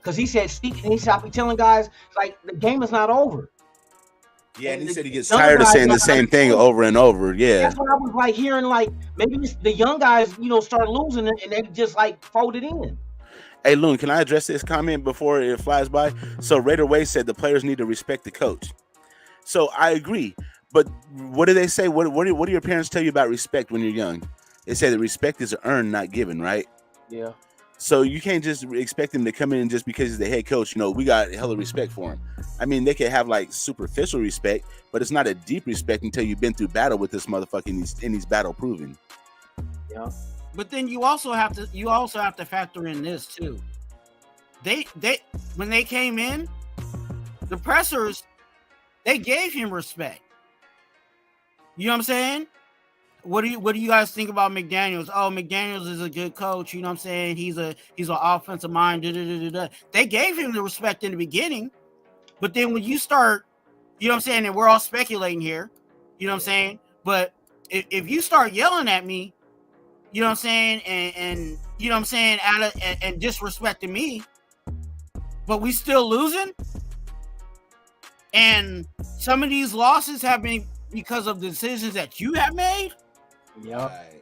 Because he said, I be telling guys, like, the game is not over. Yeah, and he said he gets tired of saying the same thing over and over. Yeah. That's what I was like hearing, like, maybe the young guys, you know, start losing it and they just like folded in. Hey, Loon, can I address this comment before it flies by? So Raider Way said the players need to respect the coach. So I agree. But what do they say? What do your parents tell you about respect when you're young? They say that respect is earned, not given, right? Yeah. So you can't just expect him to come in just because he's the head coach. You know, we got hella respect for him. I mean, they could have like superficial respect, but it's not a deep respect until you've been through battle with this motherfucker and he's battle proven. Yeah. But then you also have to factor in this too. They when they came in, the pressers, they gave him respect. You know what I'm saying? What do you guys think about McDaniels? Oh, McDaniels is a good coach. You know what I'm saying? He's an offensive mind. They gave him the respect in the beginning, but then when you start, you know what I'm saying, and we're all speculating here, you know what I'm saying? But if you start yelling at me, you know what I'm saying, and you know what I'm saying, and disrespecting me, but we still losing, and some of these losses have been because of the decisions that you have made. Yeah. Right.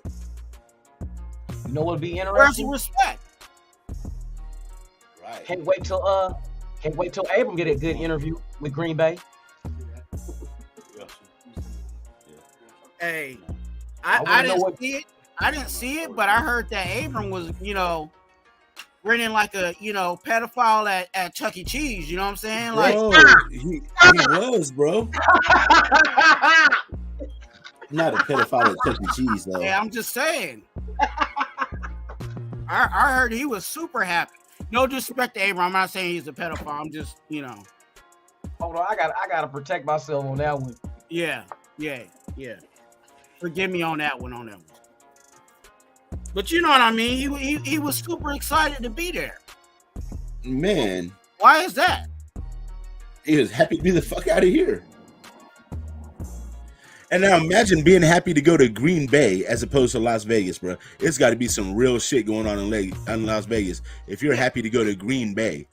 You know what would be interesting? Where's the respect? Right. Can't wait till Abram get a good interview with Green Bay. Hey, I didn't see it. I didn't see it, but I heard that Abram was, you know, grinning like a, you know, pedophile at Chuck E. Cheese. You know what I'm saying? Like, he was, bro. Not a pedophile at Chuck E. Cheese, though. Yeah, I'm just saying. I heard he was super happy. No disrespect to Abram. I'm not saying he's a pedophile. I'm just, you know. Hold on, I gotta protect myself on that one. Yeah. Forgive me on that one. But you know what I mean? He was super excited to be there. Man. Why is that? He was happy to be the fuck out of here. And now imagine being happy to go to Green Bay as opposed to Las Vegas, bro. It's got to be some real shit going on in Las Vegas. If you're happy to go to Green Bay,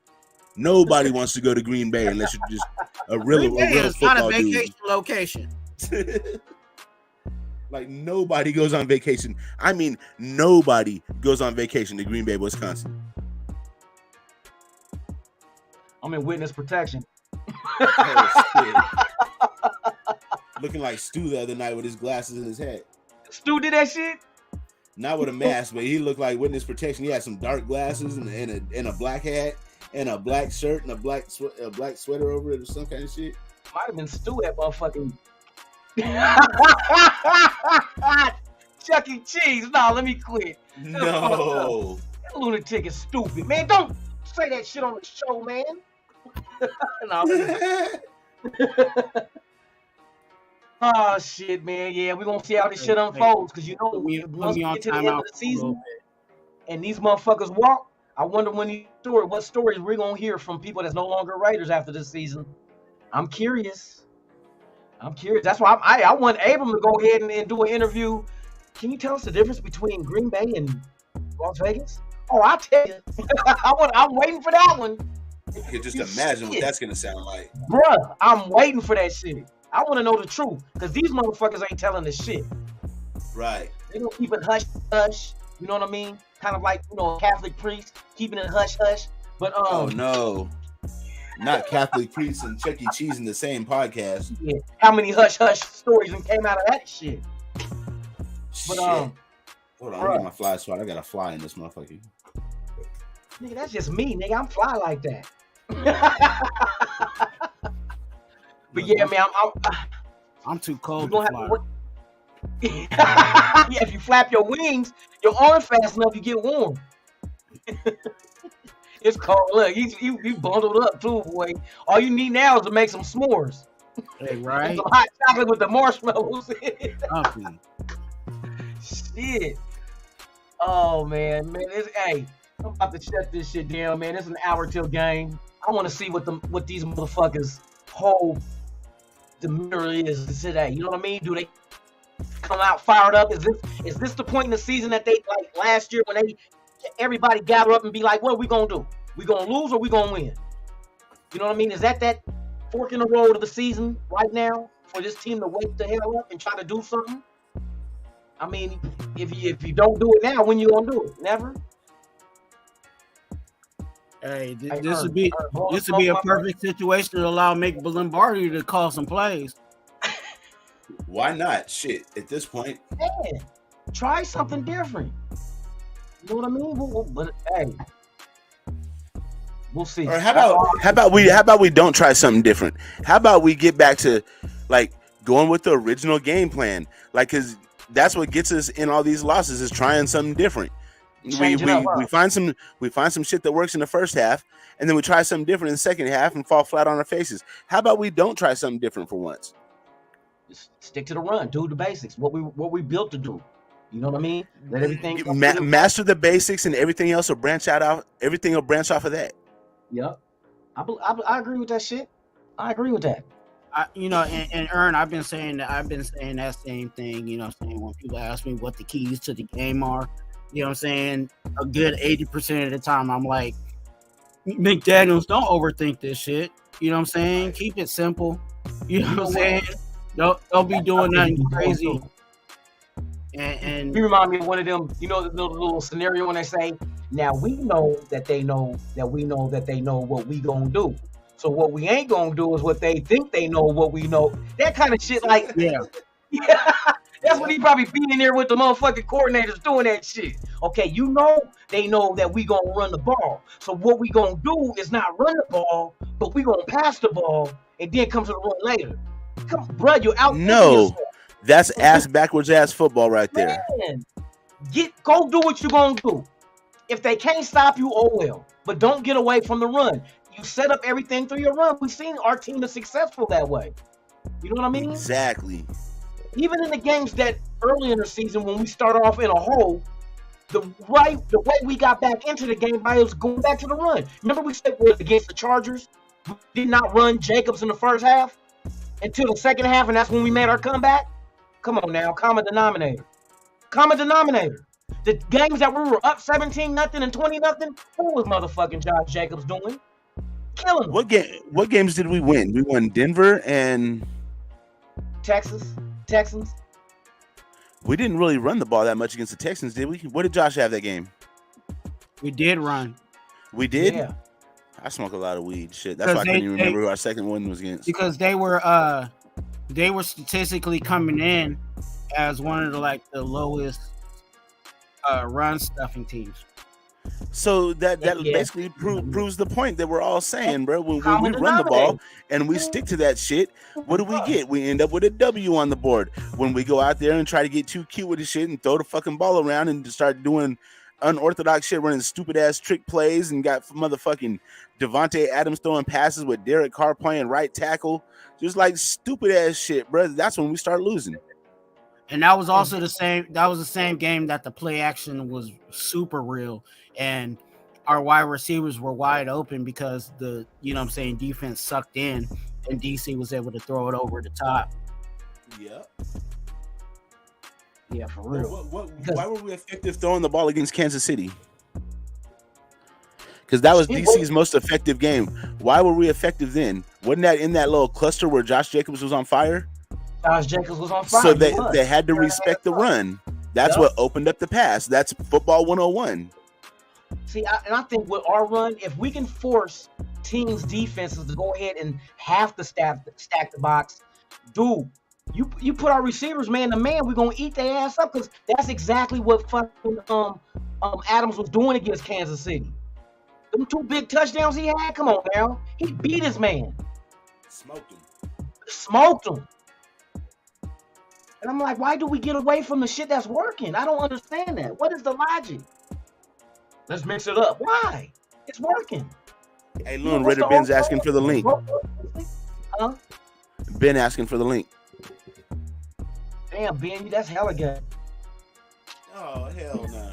nobody wants to go to Green Bay unless you're just a real football not a vacation location. Like, nobody goes on vacation. I mean, nobody goes on vacation to Green Bay, Wisconsin. I'm in witness protection. Oh, shit. Looking like Stu the other night with his glasses in his head. Stu did that shit? Not with a mask, but he looked like witness protection. He had some dark glasses and a black hat and a black shirt and a black sweater over it or some kind of shit. Might have been Stu that motherfucking Chuck E. Cheese. No, let me quit. No. That lunatic is stupid, man. Don't say that shit on the show, man. No. Oh shit, man. Yeah, we're gonna see how this shit unfolds, because you know once we get to the end of the season and these motherfuckers walk, I wonder what stories we're gonna hear from people that's no longer Raiders after this season. I'm curious. That's why I want Abram to go ahead and do an interview. Can you tell us the difference between Green Bay and Las Vegas? Oh, I'll tell you. I'm waiting for that one. You can just imagine what that's gonna sound like. Bruh, I'm waiting for that shit. I want to know the truth. Because these motherfuckers ain't telling the shit. Right. They don't keep it hush hush. You know what I mean? Kind of like, Catholic priests keeping it hush hush. But oh no. Not Catholic priests and Chuck E. Cheese in the same podcast. Yeah. How many hush hush stories came out of that shit? But hold on, I get my fly swat. I got a fly in this motherfucker. Nigga, that's just me, nigga. I'm fly like that. But yeah, man, I'm too cold to fly. Yeah, if you flap your wings, your arm fast enough, you get warm. It's cold. Look, you bundled up too, boy. All you need now is to make some s'mores. Hey, right? Some hot chocolate with the marshmallows. Shit. Oh man, hey, I'm about to shut this shit down, man. It's an hour till game. I want to see what these motherfuckers whole demeanor is today. You know what I mean? Do they come out fired up? Is this the point in the season that they like last year when everybody gather up and be like, what are we gonna do? We gonna lose or we gonna win? You know what I mean? Is that fork in the road of the season right now for this team to wake the hell up and try to do something? I mean, if you don't do it now, when you gonna do it? Never. Hey, this would be a perfect situation to allow Mick Lombardi to call some plays. Why not? Shit, at this point. Yeah, try something different. You know what I mean? But hey, we'll see. Or how about we don't try something different? How about we get back to like going with the original game plan? Like, cause that's what gets us in all these losses is trying something different. We find some shit that works in the first half, and then we try something different in the second half and fall flat on our faces. How about we don't try something different for once? Just stick to the run, do the basics. What we built to do. You know what I mean? Let everything master the basics, and everything else will branch out. Everything will branch off of that. Yep, I agree with that shit. I agree with that. And Ern, I've been saying that same thing. You know what I'm saying? When people ask me what the keys to the game are, you know what I'm saying? A good 80% of the time, I'm like, McDaniels, don't overthink this shit. You know what I'm saying? Keep it simple. You know what I'm saying? Don't be doing nothing crazy. And you remind me of one of them, the little scenario when they say, now we know that they know that we know that they know what we gonna do. So what we ain't gonna do is what they think they know what we know. That kind of shit, like, yeah. That's what he probably being in there with the motherfucking coordinators doing that shit. Okay, they know that we gonna run the ball. So what we gonna do is not run the ball, but we gonna pass the ball and then come to the run later. Come on, bro, you're out. No, that's ass backwards ass football right there. Man, go do what you gonna do. If they can't stop you, oh well. But don't get away from the run. You set up everything through your run. We've seen our team is successful that way. You know what I mean? Exactly. Even in the games that early in the season when we started off in a hole, the way we got back into the game by us going back to the run. Remember we said against the Chargers, we did not run Jacobs in the first half until the second half, and that's when we made our comeback? Come on now, common denominator. The games that we were up 17-0 and 20-0, what was motherfucking Josh Jacobs doing? Killing them. What games did we win? We won Denver and Texans. We didn't really run the ball that much against the Texans, did we? What did Josh have that game? We did run. We did? Yeah. I smoke a lot of weed. Shit. That's why I couldn't even remember who our second one was against. Because they were statistically coming in as one of the lowest run stuffing teams. So that basically proves the point that we're all saying, bro. When we run the ball and we stick to that shit, what do we get? We end up with a W on the board. When we go out there and try to get too cute with the shit and throw the fucking ball around and start doing unorthodox shit, running stupid ass trick plays, and got motherfucking Devontae Adams throwing passes with Derek Carr playing right tackle, just like stupid ass shit, bro. That's when we start losing. And that was also the same game that the play action was super real. And our wide receivers were wide open because the defense sucked in, and DC was able to throw it over the top. Yep. Yeah, for real. Why were we effective throwing the ball against Kansas City? Because that was DC's most effective game. Why were we effective then? Wasn't that in that little cluster where Josh Jacobs was on fire? Josh Jacobs was on fire. So they had to respect the run. That's what opened up the pass. That's football 101. See, I think with our run, if we can force teams' defenses to go ahead and have to stack the box, dude, you put our receivers man to man, we're gonna eat their ass up, because that's exactly what fucking Adams was doing against Kansas City. Them 2 big touchdowns he had, come on now, he beat his man. Smoked him. And I'm like, why do we get away from the shit that's working? I don't understand that. What is the logic? Let's mix it up. Why? It's working. Hey, Loon, Raider Ben's asking for the link. Huh? Ben asking for the link. Damn, Ben, that's hella good. Oh, hell no.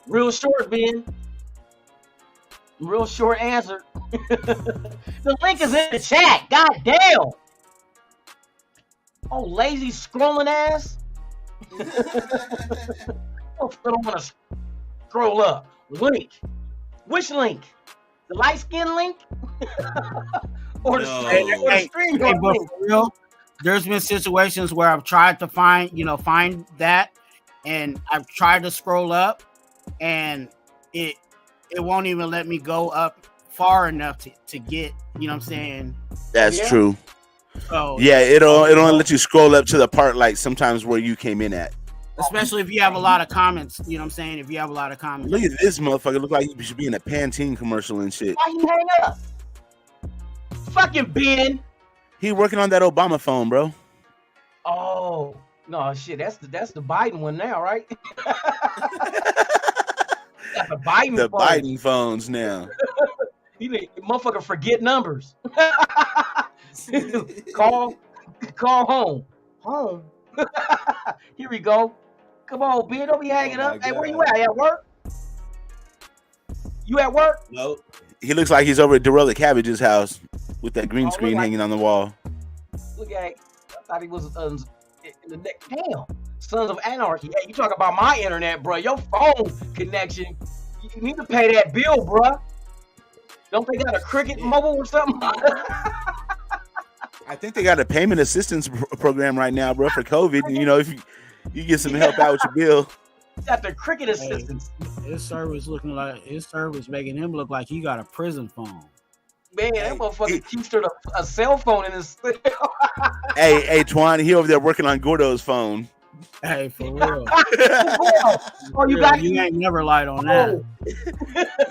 Real short, Ben. Real short answer. The link is in the chat. God damn. Oh, lazy scrolling ass. I don't want to scroll up. Link. Which link? The light skin link? Or the stream but for real, there's been situations where I've tried to find that, and I've tried to scroll up, and it won't even let me go up far enough to get, you know what I'm saying? That's true. So yeah, it'll only let you scroll up to the part like sometimes where you came in at. Especially if you have a lot of comments, you know what I'm saying? If you have a lot of comments. Look at this motherfucker. Look like he should be in a Pantene commercial and shit. Why you hang up? Fucking Ben. He working on that Obama phone, bro. Oh no, shit. That's the Biden one now, right? Got the Biden. The phone. Biden phones now. Motherfucker forget numbers. Call home. Here we go. Come on, Ben. Don't be hanging up. Hey, where you at? At work? You at work? No. He looks like he's over at Dorella Cabbage's house with that green screen hanging on the wall. Look at, I thought he was in the neck. Damn. Sons of Anarchy. Hey, you talk about my internet, bro. Your phone connection. You need to pay that bill, bro. Don't they got a Cricket mobile or something? I think they got a payment assistance program right now, bro, for COVID. You know, if you get some help out with your bill. Got the Cricket assistance. His service making him look like he got a prison phone. Man, that motherfucker keistered a cell phone in his. hey, Twan, he over there working on Gordo's phone. Hey, for real. You ain't never lied on that.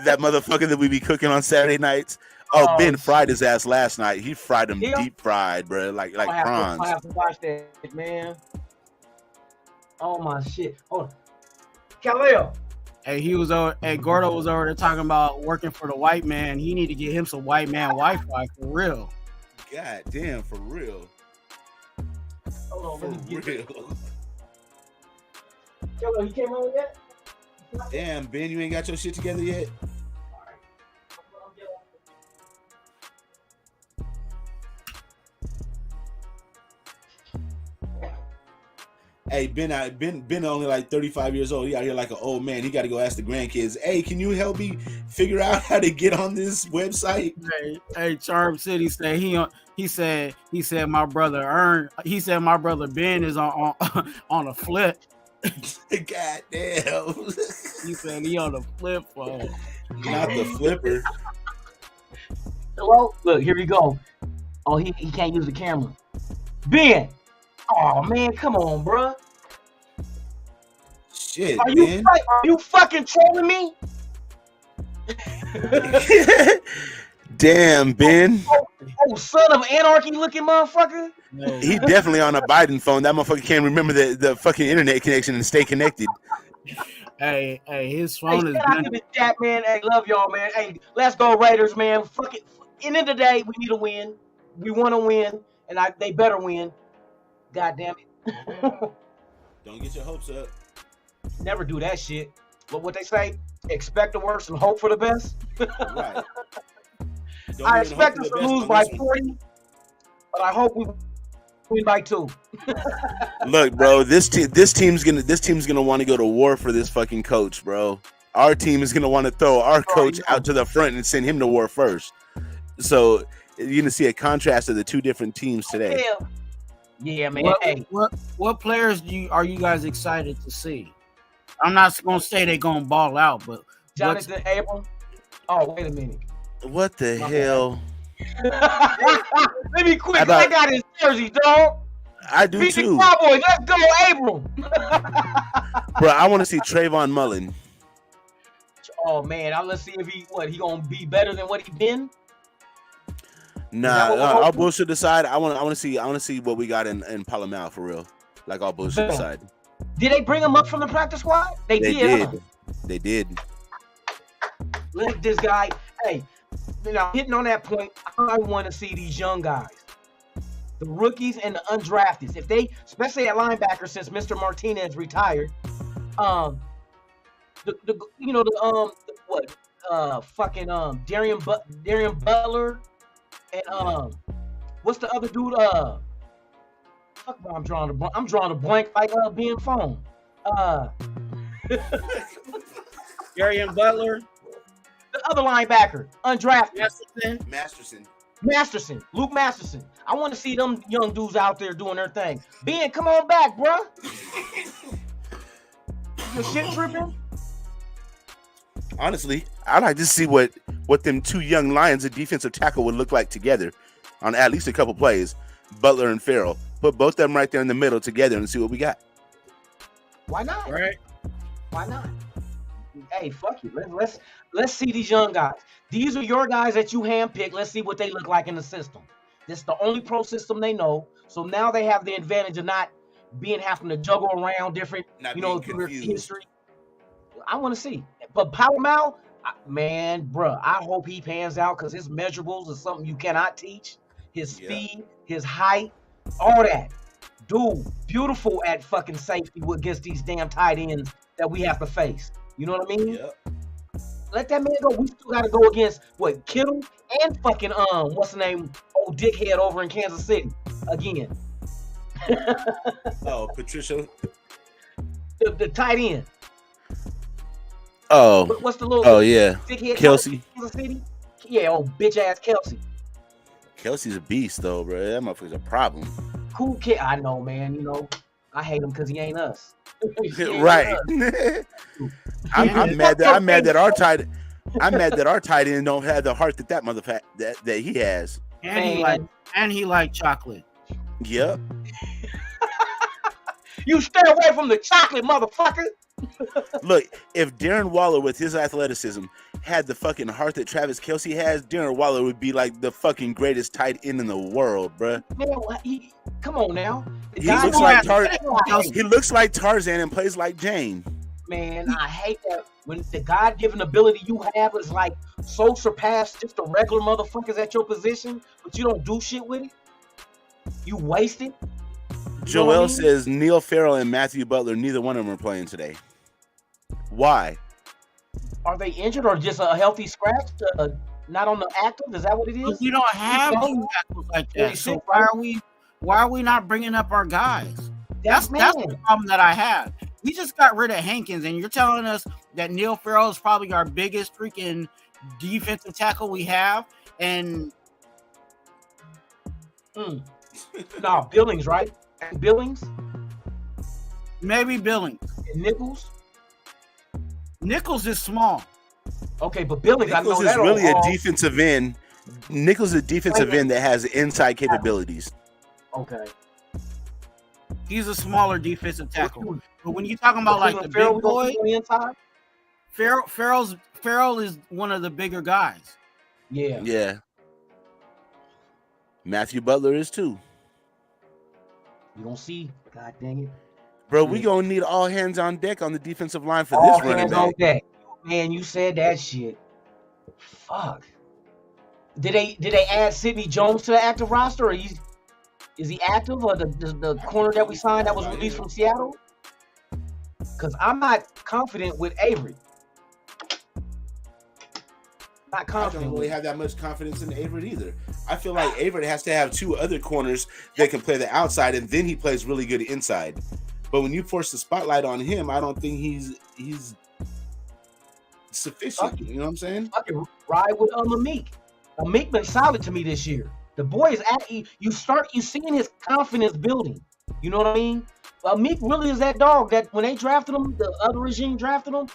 That motherfucker that we be cooking on Saturday nights. Oh, Ben fried his ass last night. He fried him deep fried, bro, like prawns. I have to watch that, man. Oh my shit. Hold on. Khalil. Hey, Gordo was over there talking about working for the white man. He need to get him some white man Wi-Fi for real. God damn, for real. Hold on, for real. Khalil, you came home yet? Damn, Ben, you ain't got your shit together yet? Hey, Ben only like 35 years old. He out here like an old man. He got to go ask the grandkids, hey, can you help me figure out how to get on this website? Hey, Charm City said he said my brother Ben is on a flip. God damn. He said he on the flip phone. Not the flipper. Hello? Look, here we go. Oh, he can't use the camera. Ben! Oh man, come on, bro. Shit, are man. You fucking trolling me? Damn, Ben. Oh, son of Anarchy looking motherfucker. He definitely on a Biden phone. That motherfucker can't remember the fucking internet connection and stay connected. Hey, his phone is out to the chat, man. Hey, love y'all, man. Hey, let's go Raiders, man. Fuck it. End of the day, we need to win. We want to win, and they better win. God damn it. Don't get your hopes up. Never do that shit. But what they say, expect the worst and hope for the best. Right. I expect us to lose by 40, but I hope we win by 2. Look, bro, this team's gonna want to go to war for this fucking coach, bro. Our team is gonna want to throw our coach out to the front and send him to war first. So you're gonna see a contrast of the two different teams today. Yeah, man. What players are you guys excited to see? I'm not gonna say they're gonna ball out, but Jonathan Abram. Oh, wait a minute. What the hell? Let me quick. I got his jersey, dog. I do Beat too. The Cowboys. Let's go, Abram. Bro, I want to see Trayvon Mullen. Oh man, let's see if he gonna be better than what he been. Nah, all bullshit aside, I want to see what we got in Palomar for real. Like all bullshit aside. Did they bring him up from the practice squad? They did. Huh? They did. Let this guy. Hey, hitting on that point, I want to see these young guys, the rookies and the undrafted. If they, especially at linebacker, since Mr. Martinez retired, Darian Butler, and what's the other dude? I'm drawing a blank like being phone. Darian Butler, the other linebacker, undrafted. Masterson, Luke Masterson. I want to see them young dudes out there doing their thing. Ben, come on back, bro. Your shit tripping? Honestly, I'd like to see what them two young lions at defensive tackle would look like together on at least a couple plays. Butler and Farrell. Put both of them right there in the middle together and see what we got. Why not? Right? Why not? Hey, fuck you. Let's see these young guys. These are your guys that you handpicked. Let's see what they look like in the system. This is the only pro system they know. So now they have the advantage of not having to juggle around different, through their history. I want to see. But Palomar, man, bruh, I hope he pans out because his measurables is something you cannot teach. His speed, his height, all that. Dude, beautiful at fucking safety against these damn tight ends that we have to face. You know what I mean? Yep. Let that man go. We still got to go against Kittle and fucking what's the name? Old dickhead over in Kansas City again. Oh, Patricia. The tight end. Oh. What's the little? Oh yeah. Dickhead Kelsey. Kansas City. Yeah, old bitch ass Kelsey. Kelsey's a beast though, bro. That motherfucker's a problem. Cool kid. I know, man. I hate him because he ain't us. Right. I'm mad that our tight end don't have the heart that motherfucker that he has. And he like chocolate. Yep. You stay away from the chocolate, motherfucker. Look, if Darren Waller with his athleticism had the fucking heart that Travis Kelce has, Darren Waller would be like the fucking greatest tight end in the world, bruh. Man, come on now. He looks like Tarzan and plays like Jane. Man, I hate that when the God-given ability you have is like so surpassed just the regular motherfuckers at your position, but you don't do shit with it. You waste it. Joel says Neil Farrell and Matthew Butler, neither one of them are playing today. Why? Are they injured or just a healthy scratch? Not on the active? Is that what it is? We don't have tackles like that. So why are we not bringing up our guys? That's the problem that I have. We just got rid of Hankins, and you're telling us that Neil Farrell is probably our biggest freaking defensive tackle we have, and no, Billings, right? Billings? Maybe Billings. And Nichols? Nichols is small. Okay, but Billings, Nichols is really a defensive end. Nichols is a defensive end that has inside capabilities. Okay. He's a smaller defensive tackle. But when you're talking about like the big boy, Farrell is one of the bigger guys. Yeah. Yeah. Matthew Butler is too. You don't see, god dang it. Bro, we gonna need all hands on deck on the defensive line for this running back. On deck. Man, you said that shit. Fuck. Did they add Sidney Jones to the active roster, or is he active, or the corner that we signed that was released from Seattle? Because I'm not confident with Avery. Not confident. I don't really have that much confidence in Averett either. I feel like Averett has to have 2 other corners that can play the outside, and then he plays really good inside. But when you force the spotlight on him, I don't think he's sufficient. You know what I'm saying? Fucking ride with Amik. Amik been solid to me this year. The boy is at you seeing his confidence building. You know what I mean? Amik really is that dog that when they drafted him, the other regime drafted him,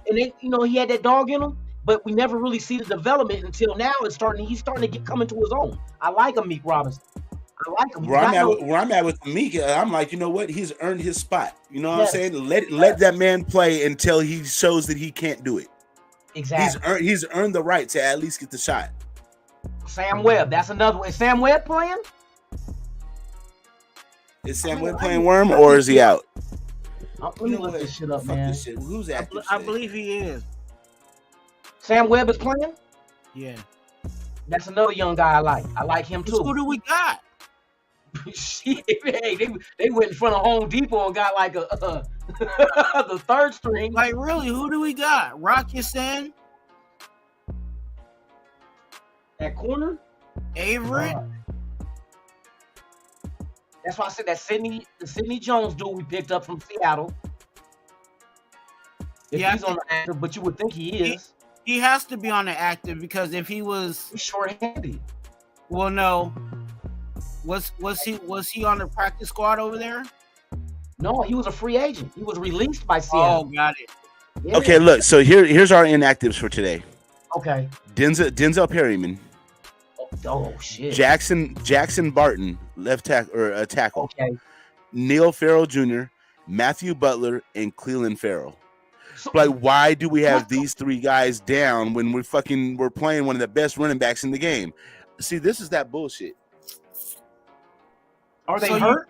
and they, he had that dog in him, but we never really see the development until now. He's starting to get coming to his own. I like Amik Robinson. I like him. Where I'm at with Amik, I'm like, you know what? He's earned his spot. You know what I'm saying? Let that man play until he shows that he can't do it. Exactly. He's earned the right to at least get the shot. Sam Webb, that's another one. Is Sam Webb playing? Is Sam Webb playing Worm, or is he out? Let me look this shit up, man. This shit. Who's active? I believe he is. Sam Webb is playing? Yeah. That's another young guy I like. I like him too. Who do we got? Shit, hey, they went in front of Home Depot and got like the 3rd string. Like, really, who do we got? Rocky Sen? That corner? Averett? That's why I said that Sidney Jones dude we picked up from Seattle. If he's on the active, but you would think he is. He has to be on the active because if he was he's short-handed. Well, no. Was he on the practice squad over there? No, he was a free agent. He was released by Seattle. Oh, got it. Yeah. Okay, look. So here's our inactives for today. Okay. Denzel Perryman. Oh shit. Jackson Barton, left tackle. Okay. Neil Farrell Jr., Matthew Butler, and Cleveland Farrell. So, like, why do we have these 3 guys down when we're playing one of the best running backs in the game? See, this is that bullshit. Are they hurt?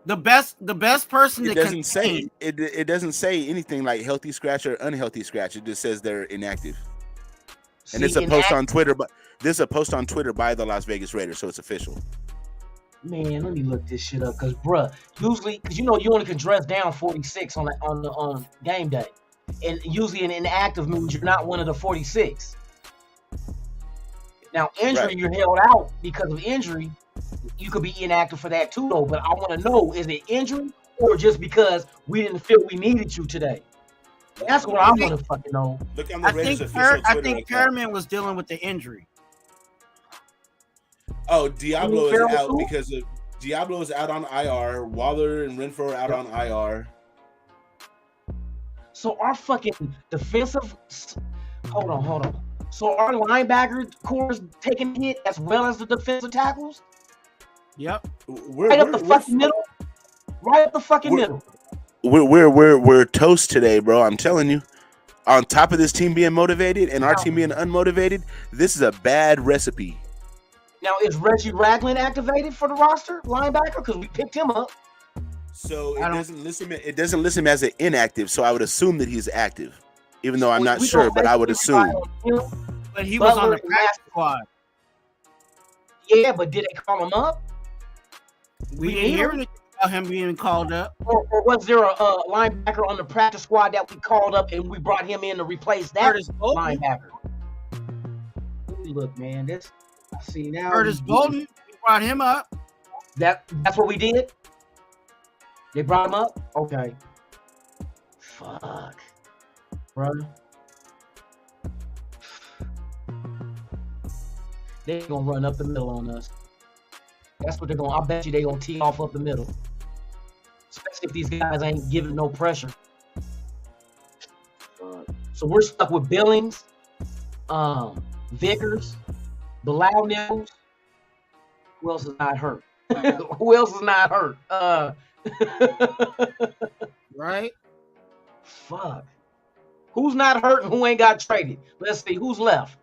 The best person it doesn't say it doesn't say anything like healthy scratch or unhealthy scratch. It just says they're inactive. And it's a post on Twitter, but this is a post on Twitter by the Las Vegas Raiders, so it's official. Man, let me look this shit up, cause bruh, usually, cause you only can dress down 46 on game day, and usually an inactive means you're not one of the 46. Now injury, You're held out because of injury. You could be inactive for that too, though. But I want to know: is it injury or just because we didn't feel we needed you today? That's what I want to fucking know. Look on the Raiders official Twitter. I think Perriman was dealing with the injury. Oh, Diablo is out because of Diablo is out on IR. Waller and Renfro are out on IR. So our fucking defensive. Hold on. So our linebacker core is taking a hit as well as the defensive tackles. Yep. Right up the fucking middle. We're toast today, bro. I'm telling you. On top of this team being motivated and our team being unmotivated, this is a bad recipe. Now, is Reggie Ragland activated for the roster, linebacker? Because we picked him up. So it doesn't list him as an inactive. So I would assume that he's active, even though I'm not sure. But I would assume. But he was on the practice squad. Yeah, but did they call him up? We didn't hear anything about him being called up. Or was there a linebacker on the practice squad that we called up and we brought him in to replace that linebacker? Look, man, I see now. Curtis Bolton, we brought him up. That's what we did? They brought him up? Okay. Fuck. Bro. They're going to run up the middle on us. That's what they're going to. I bet you they're going to tee off up the middle. Especially if these guys ain't giving no pressure. So we're stuck with Billings, Vickers, Bilal Nichols. Who else is not hurt? Right? Fuck. Who's not hurt and who ain't got traded? Let's see. Who's left?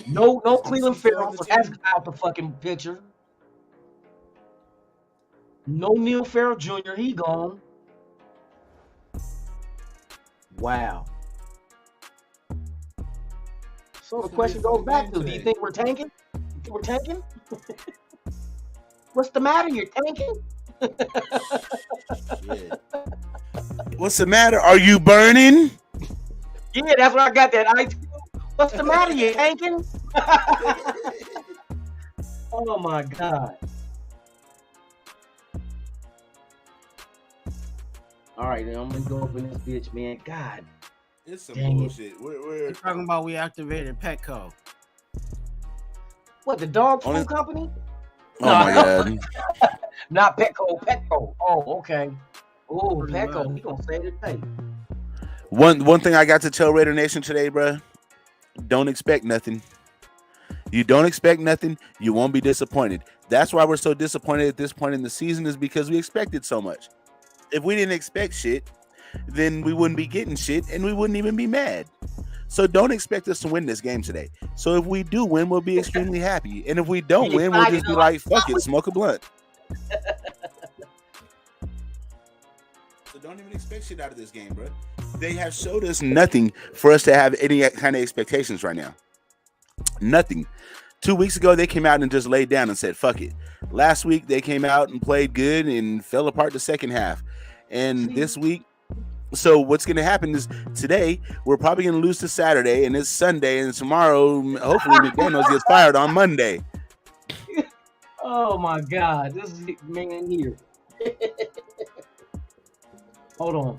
No Cleveland Farrell, so that's out the fucking picture. No Neil Farrell Jr., he gone. Wow. So the question goes back to, do you think we're tanking? What's the matter? You're tanking? What's the matter? Are you burning? Yeah, that's where I got that. What's the matter, you tanking? Oh my God. All right, now I'm gonna go open this bitch, man. God. It's some Dang bullshit. We're talking about we activated Petco. What, the dog food company? Oh my God. Not Petco, Petco. Oh, okay. Oh, Petco. We gonna say today. One thing I got to tell Raider Nation today, bro. Don't expect nothing. You don't expect nothing, you won't be disappointed. That's why we're so disappointed at this point in the season, is because we expected so much. If we didn't expect shit, then we wouldn't be getting shit and we wouldn't even be mad. So don't expect us to win this game today. So if we do win, we'll be extremely happy. And if we don't win, we'll just be like, fuck it, smoke a blunt. So don't even expect shit out of this game, bro. They have showed us nothing for us to have any kind of expectations right now. Nothing. 2 weeks ago, they came out and just laid down and said, fuck it. Last week, they came out and played good and fell apart the second half. And this week, so what's going to happen is today, we're probably going to lose to Saturday, and it's Sunday, and tomorrow, hopefully, McDaniels gets fired on Monday. Oh, my God. This is man here. Hold on.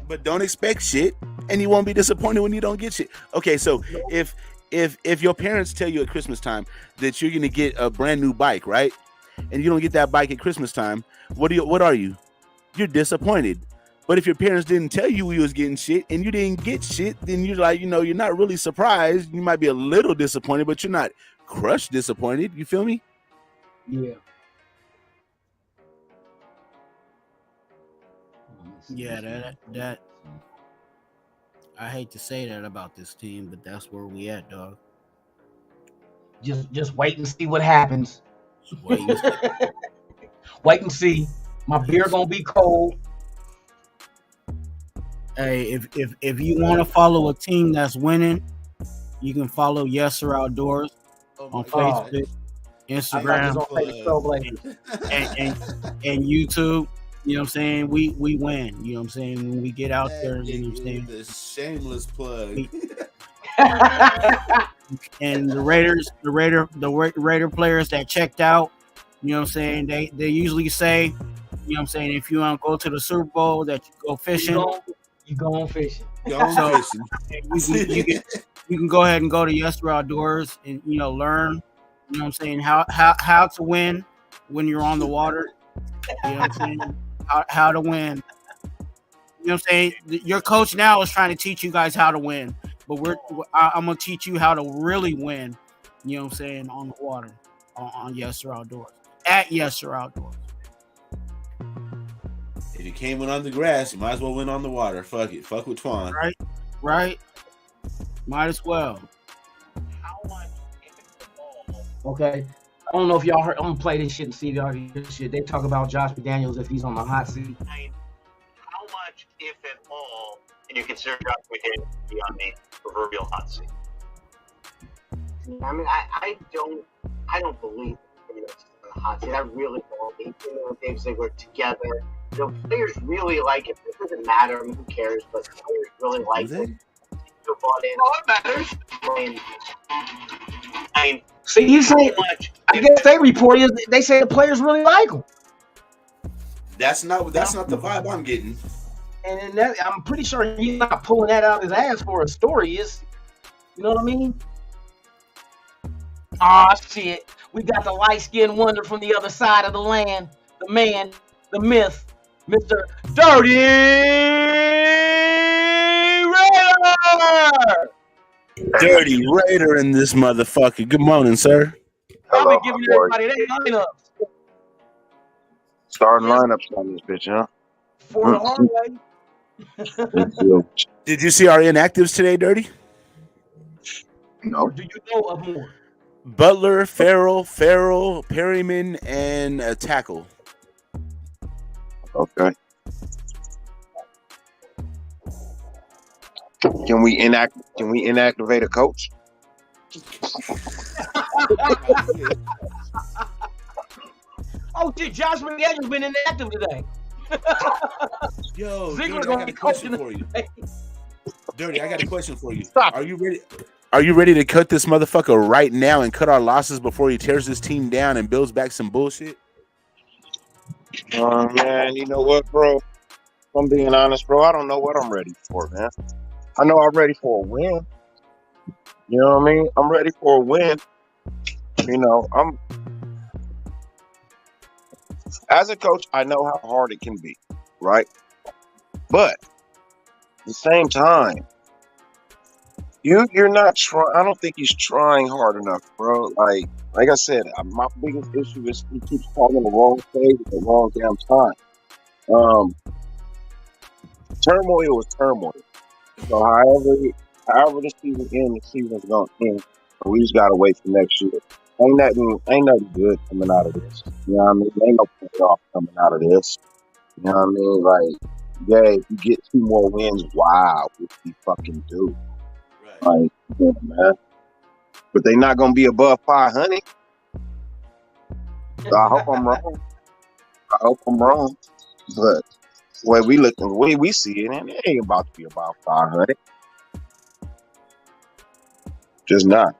But don't expect shit, and you won't be disappointed when you don't get shit. Okay, so if your parents tell you at Christmas time that you're going to get a brand new bike, right? And you don't get that bike at Christmas time, what are you? You're disappointed. But if your parents didn't tell you you was getting shit and you didn't get shit, then you're like, you're not really surprised. You might be a little disappointed, but you're not crushed disappointed. You feel me? Yeah. Yeah, that I hate to say that about this team, but that's where we at, dog. Just wait and see what happens. Wait and see. Wait and see. My beer gonna be cold. Hey, if you want to follow a team that's winning, you can follow Yes Sir Outdoors on Facebook, Instagram, and YouTube. You know what I'm saying? We win. You know what I'm saying? When we get out there, you know what I'm saying? The shameless plug. And the Raider players that checked out, you know what I'm saying? They usually say, you know what I'm saying, if you want to go to the Super Bowl, that you go fishing. You going fishing. You can go ahead and go to Yes Sir Outdoors and learn, you know what I'm saying, how to win when you're on the water. You know what I'm saying? How to win. You know what I'm saying? Your coach now is trying to teach you guys how to win, but I'm gonna teach you how to really win. You know what I'm saying, on the water, on Yes Sir Outdoors, at Yes Sir Outdoors. If you can't win on the grass, you might as well win on the water. Fuck it. Fuck with Twan. Right. Might as well. Okay. I don't know if y'all heard. I'm gonna play this shit and see if y'all hear this shit. They talk about Josh McDaniels if he's on the hot seat. How much, if at all, do you consider Josh McDaniels to be on the proverbial hot seat? I mean, I don't believe it's on the hot seat. I really don't. He and Dave Ziegler together. The players really like it. It doesn't matter. I mean, who cares? But the players really like it. So bought in. Oh, it matters. I mean, see, you say. I guess they report is they say the players really like him. That's not the vibe I'm getting. And that, I'm pretty sure he's not pulling that out of his ass for a story. Is you know what I mean? Ah, shit. We got the light-skinned wonder from the other side of the land, the man, the myth, Mr. Dirty Raider. Dirty Raider in this motherfucker. Good morning, sir. I've been giving everybody their lineups. Starting lineups on this bitch, huh? For the hard way. Did you see our inactives today, Dirty? No. Do you know of more? Butler, Farrell, Perryman, and a tackle. Okay. Can we inactivate a coach? Oh, did Josh McDaniels been inactive today? Yo, Ziegler Dirty, I got a question for you. Dirty, I got a question for you. Are you ready? Are you ready to cut this motherfucker right now and cut our losses before he tears this team down and builds back some bullshit? Man, you know what, bro? If I'm being honest, bro, I don't know what I'm ready for, man. I know I'm ready for a win. You know what I mean? I'm ready for a win. You know, as a coach, I know how hard it can be, right? But at the same time, you're not trying. I don't think he's trying hard enough, bro. Like I said, my biggest issue is he keeps calling the wrong phase at the wrong damn time. Turmoil is turmoil. So however the season's gonna end. We just gotta wait for next year. Ain't nothing good coming out of this. You know what I mean? Ain't no playoff coming out of this. You know what I mean? Like, yeah, if you get 2 more wins, wow, what we fucking do? Right. Like, yeah, man. But they're not gonna be above 500. So I hope I'm wrong. But the way we see it, and it ain't about to be about 500. Just not.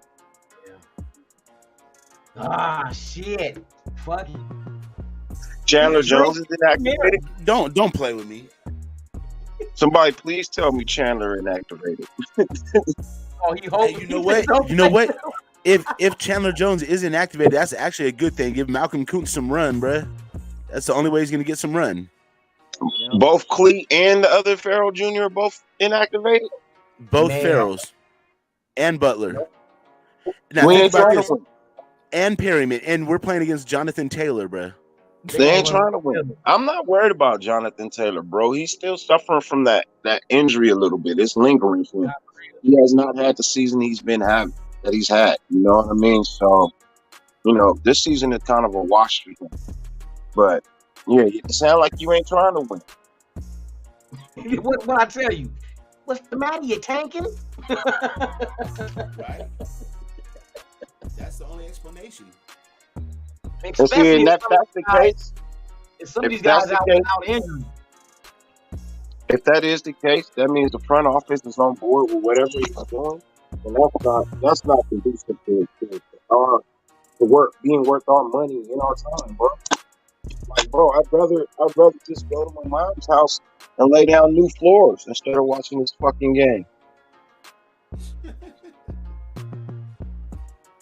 Ah, shit. Fuck it. Chandler Jones is inactivated. Don't play with me. Somebody please tell me Chandler inactivated. Oh, he hoping. Hey, you know what? If Chandler Jones is inactivated, that's actually a good thing. Give Malcolm Kuntz some run, bruh. That's the only way he's gonna get some run. Both Clee and the other Farrell Jr. are both inactivated. Both Farrells and Butler. Now We think ain't about trying this. to win. And Perryman, and we're playing against Jonathan Taylor, bruh. They ain't trying to win. I'm not worried about Jonathan Taylor, bro. He's still suffering from that injury a little bit. It's lingering for him. He has not had the season he's had. You know what I mean? So, you know, this season is kind of a wash for him. But yeah, it sounds like you ain't trying to win. What I tell you? What's the matter? You tanking? Right? That's the only explanation. And see, and that's the case. If some of these guys out without injury. If that is the case, that means the front office is on board with whatever he's doing, and that's not conducive to being worth our money in our time, bro. Like, bro, I'd rather just go to my mom's house and lay down new floors instead of watching this fucking game.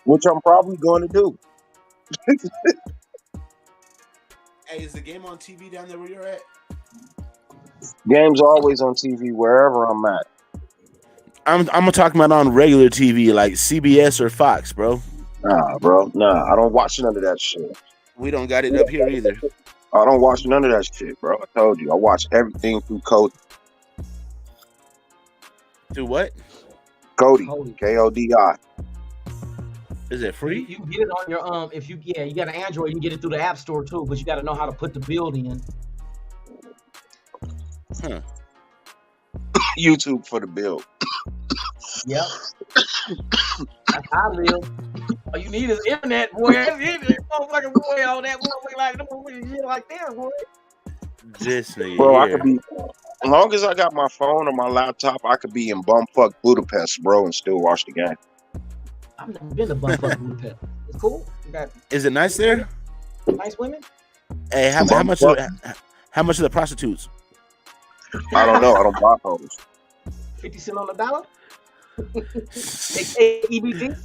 Which I'm probably going to do. Hey, is the game on TV down there where you're at? Game's always on TV wherever I'm at. I'm talking about on regular TV like CBS or Fox, bro. Nah, bro. Nah, I don't watch none of that shit. We don't got it up here either. I don't watch none of that shit, bro. I told you. I watch everything through Cody. Through what? Cody. Kodi. Is it free? You can get it on your if you got an Android, you can get it through the App Store too, but you got to know how to put the build in. Huh. YouTube for the build. Yep. That's how I live. All you need is internet, boy. That's it. Motherfucking boy, all that shit like that, boy. This nigga, bro, I could be, as long as I got my phone or my laptop, I could be in bumfuck Budapest, bro, and still watch the game. I've never been to bumfuck Budapest. It's cool. Is it nice there? Nice women. Hey, how much are the prostitutes? I don't know. I don't buy those. 50 cents on the dollar. EBT.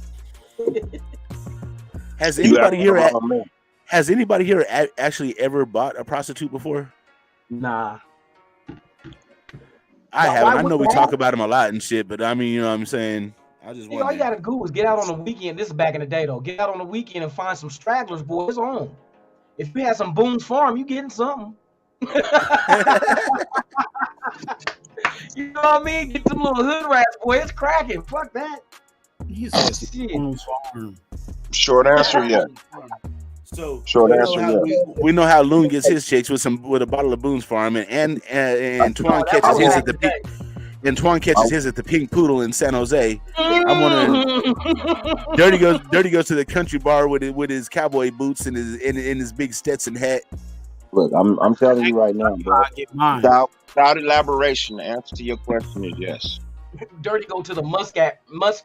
Has anybody here actually ever bought a prostitute before? Nah. I haven't. I know we talk about them a lot and shit, but I mean, you know what I'm saying? I just all you gotta do is get out on the weekend. This is back in the day, though. Get out on the weekend and find some stragglers, boy. It's on. If you had some Boone's Farm, you getting something. You know what I mean? Get some little hood rats, boy. It's cracking. Fuck that. Short answer, yeah. So short answer, yeah. We know how Loon gets his chicks with a bottle of Boone's Farm, and Twan catches his at the pink. And Twan catches his at the Pink Poodle in San Jose. I'm wondering. Dirty goes to the country bar with his cowboy boots and his big Stetson hat. Look, I'm telling you right now, bro. Without elaboration, the answer to your question is yes. Dirty go to the muskrat branch.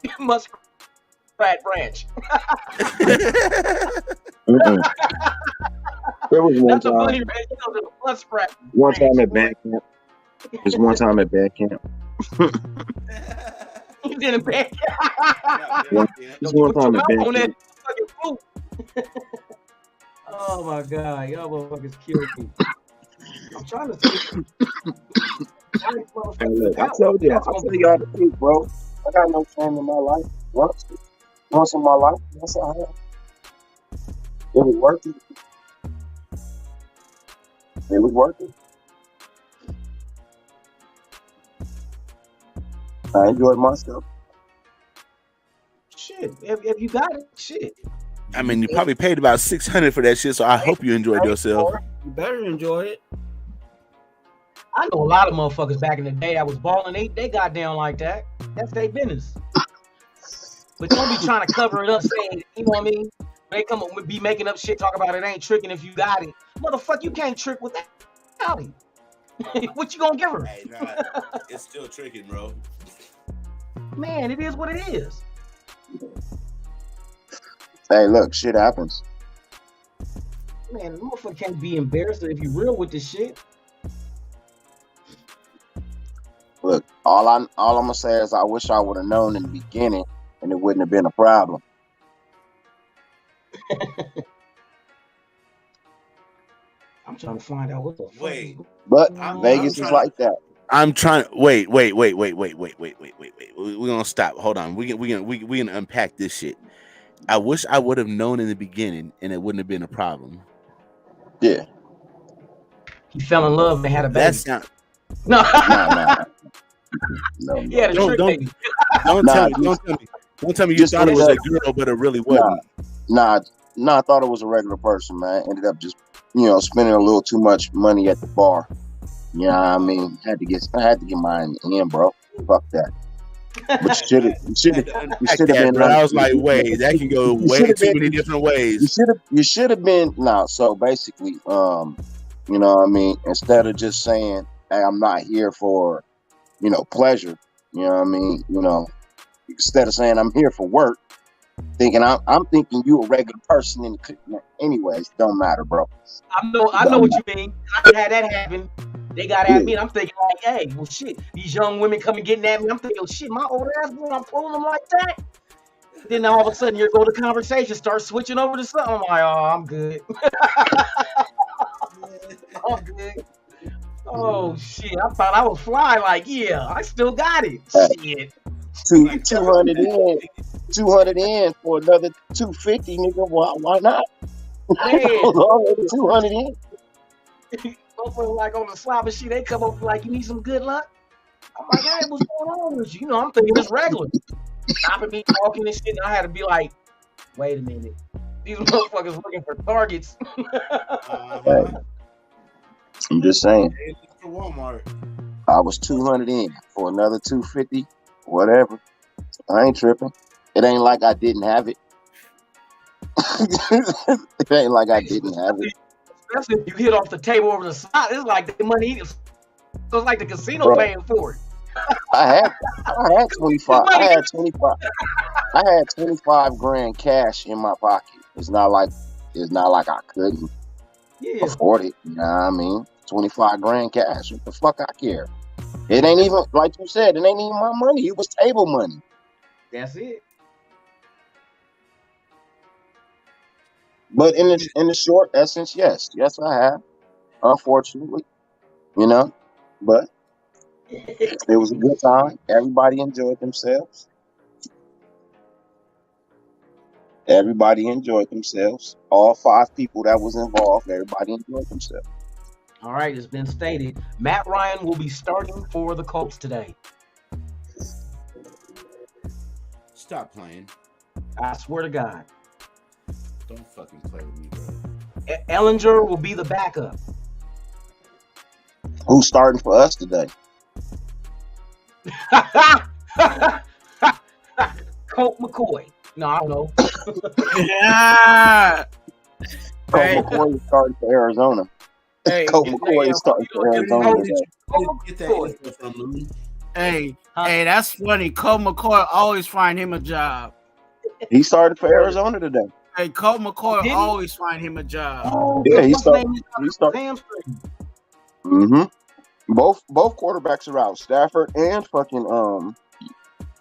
There was one Not the time. bunny ranch. He goes to the muskrat One branch. time at band camp. There's one time at band camp. He did a bad. There's one Put your time at mouth band on that camp. fucking food. Oh my god, y'all motherfuckers killed me. I'm trying to think. Hey, look, I told y'all the truth, bro. I got no shame in my life. Once in my life, that's all I have. It was worth it. It was worth it. I enjoyed myself. Shit, if you got it, shit. I mean, you probably paid about $600 for that shit, so I hope you enjoyed yourself. You better enjoy it. I know a lot of motherfuckers back in the day that was balling. They got down like that. That's their business. But don't be trying to cover it up, saying, you know what I mean? They come up be making up shit, talk about it ain't tricking if you got it. Motherfucker, you can't trick with that. What you gonna give her? Hey, nah, it's still tricking, bro. Man, it is what it is. Hey, look, shit happens. Man, the motherfucker can't be embarrassed if you real with this shit. Look, all I'm gonna say is I wish I would have known in the beginning, and it wouldn't have been a problem. I'm trying to find out what the fuck. Wait. But I'm Vegas is like that. I'm trying. Wait. We're gonna stop. Hold on. We gonna unpack this shit. I wish I would have known in the beginning, and it wouldn't have been a problem. Yeah. He fell in love and had a baby. That's not. No. No. He had a trick baby. Don't tell me you Just thought it was look- a girl, but it really wasn't. Nah, I thought it was a regular person, man. Ended up just, spending a little too much money at the bar. You know what I mean? I had to get mine in, bro. Fuck that. But you should have been. Bro. I was like, wait, that can go way too many different ways. You should have been. No, so basically, you know what I mean? Instead of just saying, hey, I'm not here for, pleasure. You know what I mean? Instead of saying I'm here for work, I'm thinking you a regular person in the anyways, don't matter, bro. I know what you mean. I had that happen. They got at me, and I'm thinking like, hey, well, shit. These young women coming getting at me. I'm thinking, shit, my old ass boy, I'm pulling them like that. Then all of a sudden, here go the conversation, start switching over to something. I'm like, oh, I'm good. I'm good. Oh shit! I thought I was fly. Like, yeah, I still got it. Shit. 200 in for another 250, nigga. Why not? Man. 200 in. Motherfucker, like on the slot machine, they come up like, you need some good luck. I'm like, hey, what's going on with you? I'm thinking it's regular. Stopping me talking and shit, and I had to be like, wait a minute. These motherfuckers looking for targets. I'm just saying. For Walmart. I was 200 in for another 250, whatever. I ain't tripping. It ain't like I didn't have it. It ain't like I didn't have it. Especially if you hit off the table over the side, it's like the money is. It's like the casino paying for it. I had 25. I had 25 grand cash in my pocket. It's not like I couldn't afford it. You know what I mean? 25 grand cash. What the fuck I care? It ain't even, like you said, it ain't even my money. It was table money. That's it. But in the short essence, yes, I have. Unfortunately, but it was a good time. Everybody enjoyed themselves. All 5 people that was involved, everybody enjoyed themselves. All right, it's been stated. Matt Ryan will be starting for the Colts today. Stop playing. I swear to God. Don't fucking play with me, bro. Ellinger will be the backup. Who's starting for us today? Colt McCoy. No, I don't know. Yeah. Colt McCoy is starting for Arizona. Hey, Colt McCoy is starting for Arizona. Get that info from Lou. Hey, that's funny. Colt McCoy always find him a job. He started for Arizona today. Hey, Colt McCoy always find him a job. Oh, Yeah, he what's his started. name? He started. Hamstring. Mm-hmm. Both quarterbacks are out. Stafford and fucking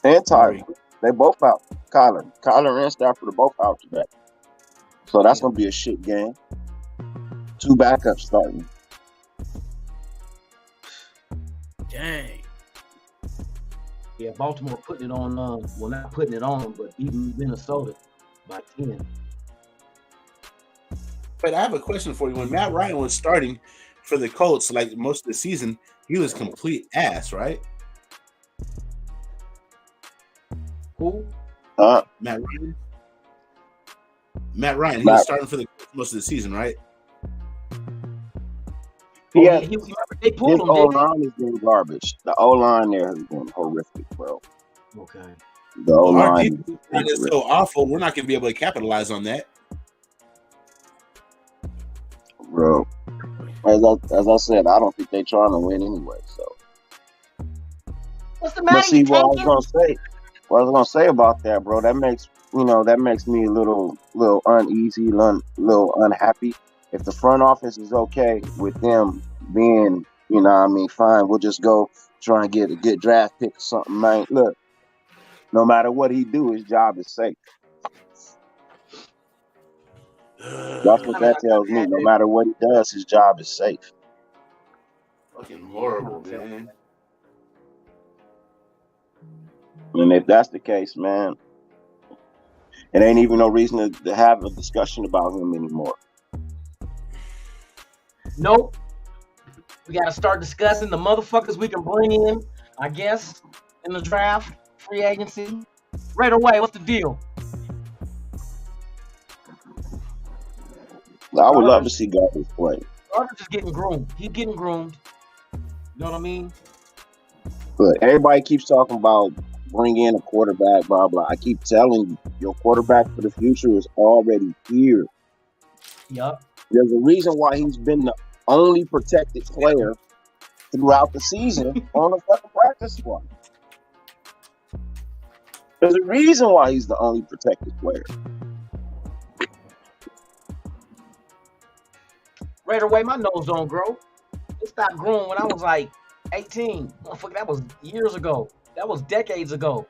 and Tyler. They both out. Kyler and Stafford are both out today. So that's gonna be a shit game. 2 backups starting. Dang. Yeah, Baltimore putting it on. Well, not putting it on, but beating Minnesota by 10. But I have a question for you. When Matt Ryan was starting for the Colts, like most of the season, he was complete ass, right? Who? Matt Ryan. Matt Ryan. He was starting for the Colts most of the season, right? Yeah, they pulled him. O line has been garbage. The O line there has been horrific, bro. Okay. The O line is so awful. We're not going to be able to capitalize on that, bro. As I said, I don't think they're trying to win anyway. So, what's the matter? But see, what I was gonna say about that, bro. That makes me a little uneasy, little unhappy. If the front office is okay with them being, fine, we'll just go try and get a good draft pick or something, man. Look, no matter what he do, his job is safe. That's what that tells me. No matter what he does, his job is safe. Fucking horrible, man. And if that's the case, man, it ain't even no reason to have a discussion about him anymore. Nope. We got to start discussing the motherfuckers we can bring in, I guess, in the draft, free agency. Right away, what's the deal? I would love to see Gardner play. Gardner's just getting groomed. He's getting groomed. You know what I mean? But everybody keeps talking about bring in a quarterback, blah, blah. I keep telling you, your quarterback for the future is already here. Yup. There's a reason why he's been the only protected player throughout the season on the fucking practice squad. There's a reason why he's the only protected player. Right away, my nose don't grow. It stopped growing when I was like 18. Motherfucker, that was years ago. That was decades ago.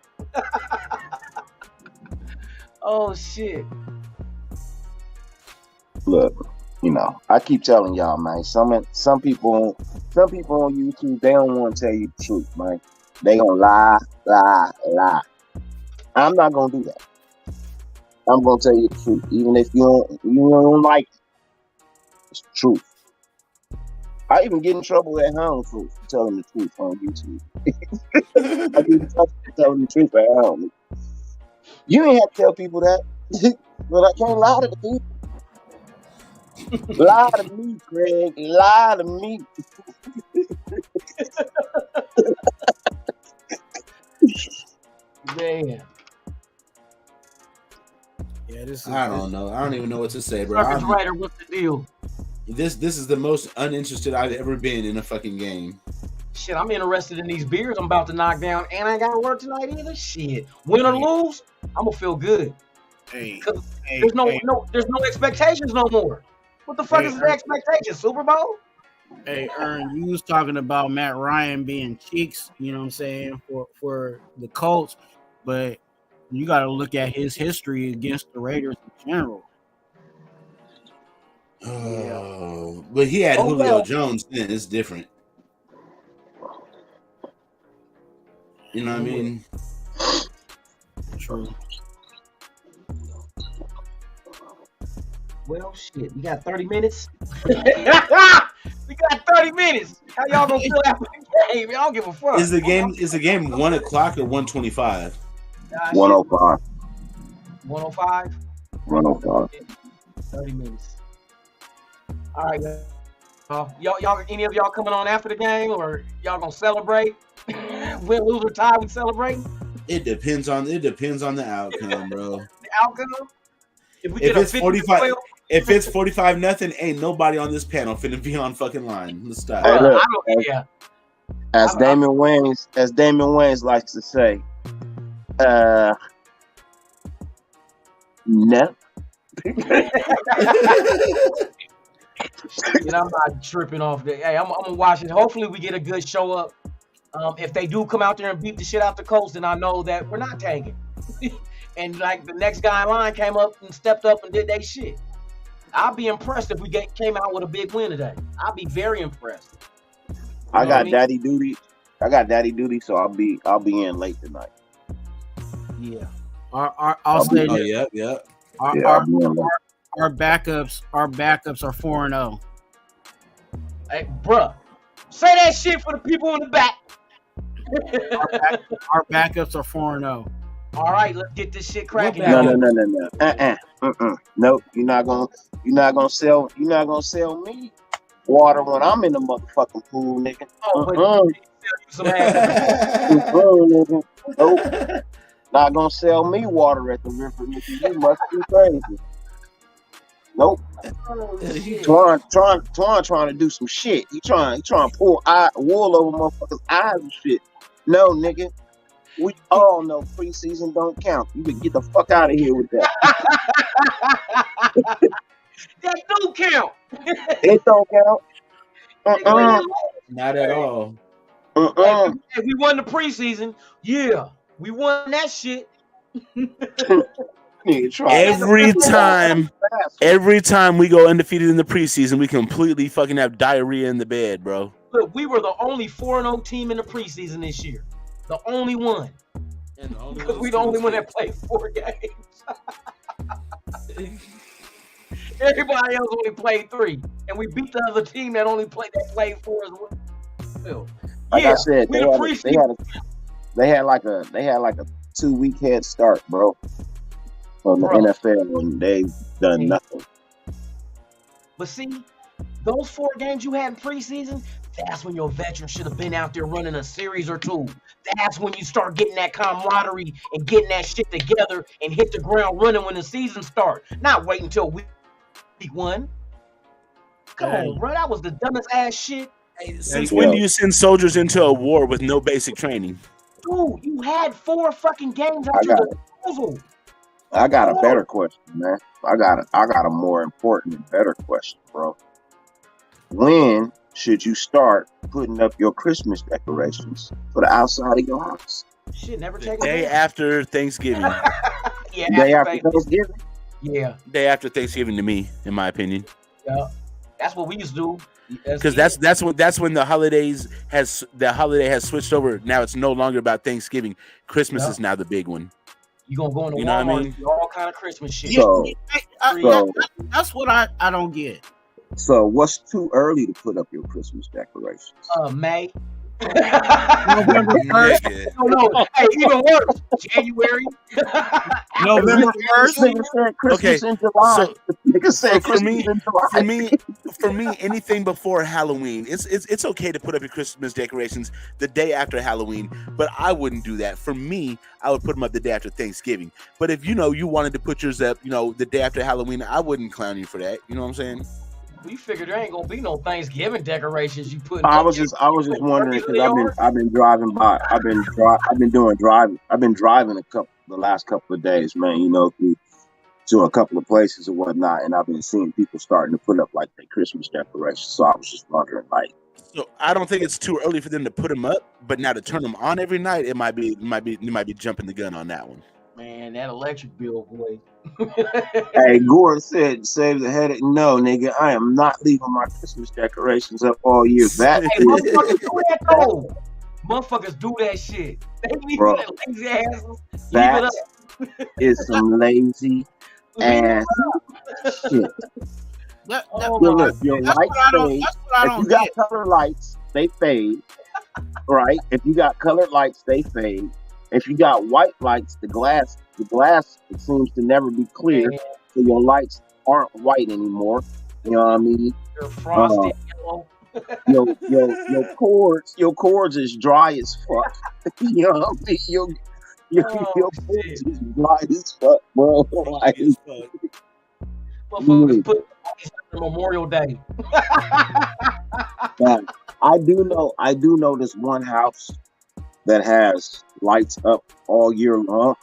Oh shit. Look, I keep telling y'all, man. Some people on YouTube, they don't want to tell you the truth, man. They gonna lie. I'm not gonna do that. I'm gonna tell you the truth, even if you don't like it. It's the truth. I even get in trouble at home for telling the truth on YouTube. I get in trouble for telling the truth at home. You ain't have to tell people that, but I can't lie to the people. Lie to me, Craig. Lie to me. Man. Yeah, I don't know. I don't even know what to say, bro. Writer, what's the deal? This is the most uninterested I've ever been in a fucking game. Shit, I'm interested in these beers I'm about to knock down, and I ain't got to work tonight either. Shit, win or lose, I'm gonna feel good. There's no expectations no more. What the fuck is the expectation? Super Bowl? Hey, Ern, you was talking about Matt Ryan being cheeks, you know what I'm saying, for the Colts, but you got to look at his history against the Raiders in general. Oh, but he had Julio Jones then. It's different. You know what I mean? True. Well, shit, we got 30 minutes. We got 30 minutes. How y'all gonna feel after the game? I don't give a fuck. Is the game 1 o'clock or 1:25? 105. 105? 105. 30 minutes. All right, y'all. Any of y'all coming on after the game, or y'all gonna celebrate? Win, lose, or tie, we celebrate. It depends on the outcome, bro. The outcome. If it's 45, if it's 45-0, ain't nobody on this panel finna be on fucking line. Let's stop. Hey, look, As Damon Wayans likes to say, no. And I'm not tripping off that. Hey, I'm gonna watch it. Hopefully, we get a good show up. If they do come out there and beat the shit out the Colts, then I know that we're not tanking. And like the next guy in line came up and stepped up and did their shit. I'll be impressed if we came out with a big win today. I'll be very impressed. I got daddy duty. So I'll be in late tonight. Yeah. I'll say that. Yeah. Our backups are 4-0. Hey, bruh, say that shit for the people in the back. Our backups are 4-0. All right, let's get this shit cracking. No. Nope. You're not gonna sell me water when I'm in the motherfucking pool, nigga. Nigga. Nope. Not gonna sell me water at the river, nigga. You must be crazy. Nope. Twan trying to do some shit. He trying to pull wool over motherfuckers' eyes and shit. No, nigga. We all know preseason don't count. You can get the fuck out of here with that. That don't count. It don't count. Not at all. Hey, we won the preseason. Yeah, we won that shit. Every time we go undefeated in the preseason, we completely fucking have diarrhea in the bed, bro. Look, we were the only 4-0 team in the preseason this year. The only one. Because we the only one that played 4 games. Everybody else only played 3. And we beat the other team that played 4 as well. Like I said, they had like a 2-week head start, bro, from the NFL, and they've done nothing. But see, those 4 games you had in preseason, that's when your veteran should have been out there running a series or 2. That's when you start getting that camaraderie and getting that shit together and hit the ground running when the season starts. Not wait until week 1. Come on, bro. That was the dumbest ass shit. Since when do you send soldiers into a war with no basic training? Dude, you had 4 fucking games at your disposal. I got a better question, man. I got a more important and better question, bro. When should you start putting up your Christmas decorations for the outside of your house? Shit, never take day after Thanksgiving. Day after Thanksgiving? Yeah. Day after Thanksgiving to me, in my opinion. Yeah. That's what we used to do. Because that's when the holiday has switched over. Now it's no longer about Thanksgiving. Christmas is now the big one. You're gonna go into Walmart, what I mean? All kind of Christmas shit. That's what I don't get. So what's too early to put up your Christmas decorations? May. November 1st. No. Hey, even worse. January. November 1st. Christmas in July. So for me, anything before Halloween, it's okay to put up your Christmas decorations the day after Halloween, but I wouldn't do that. For me, I would put them up the day after Thanksgiving. But if you wanted to put yours up, the day after Halloween, I wouldn't clown you for that. You know what I'm saying? We figured there ain't gonna be no Thanksgiving decorations you put. I was just wondering because I've been driving by. I've been driving the last couple of days, man. To a couple of places or whatnot, and I've been seeing people starting to put up like their Christmas decorations. So I was just wondering, like. So I don't think it's too early for them to put them up, but now to turn them on every night, it might be jumping the gun on that one. Man, that electric bill, boy. Hey, Gordon said, save the headache. No, nigga, I am not leaving my Christmas decorations up all year. That motherfuckers do that though. Motherfuckers do that shit. They leave that lazy asses. That is some lazy ass shit. Look, your lights fade. If you got color lights, they fade. Right? If you got colored lights, they fade. If you got white lights, the glass it seems to never be clear, so your lights aren't white anymore. You know what I mean? They're frosty yellow. Your cords is dry as fuck. You know what I mean? Your cords is dry as fuck, bro. Motherfuckers put Memorial Day. I do know this one house that has lights up all year long,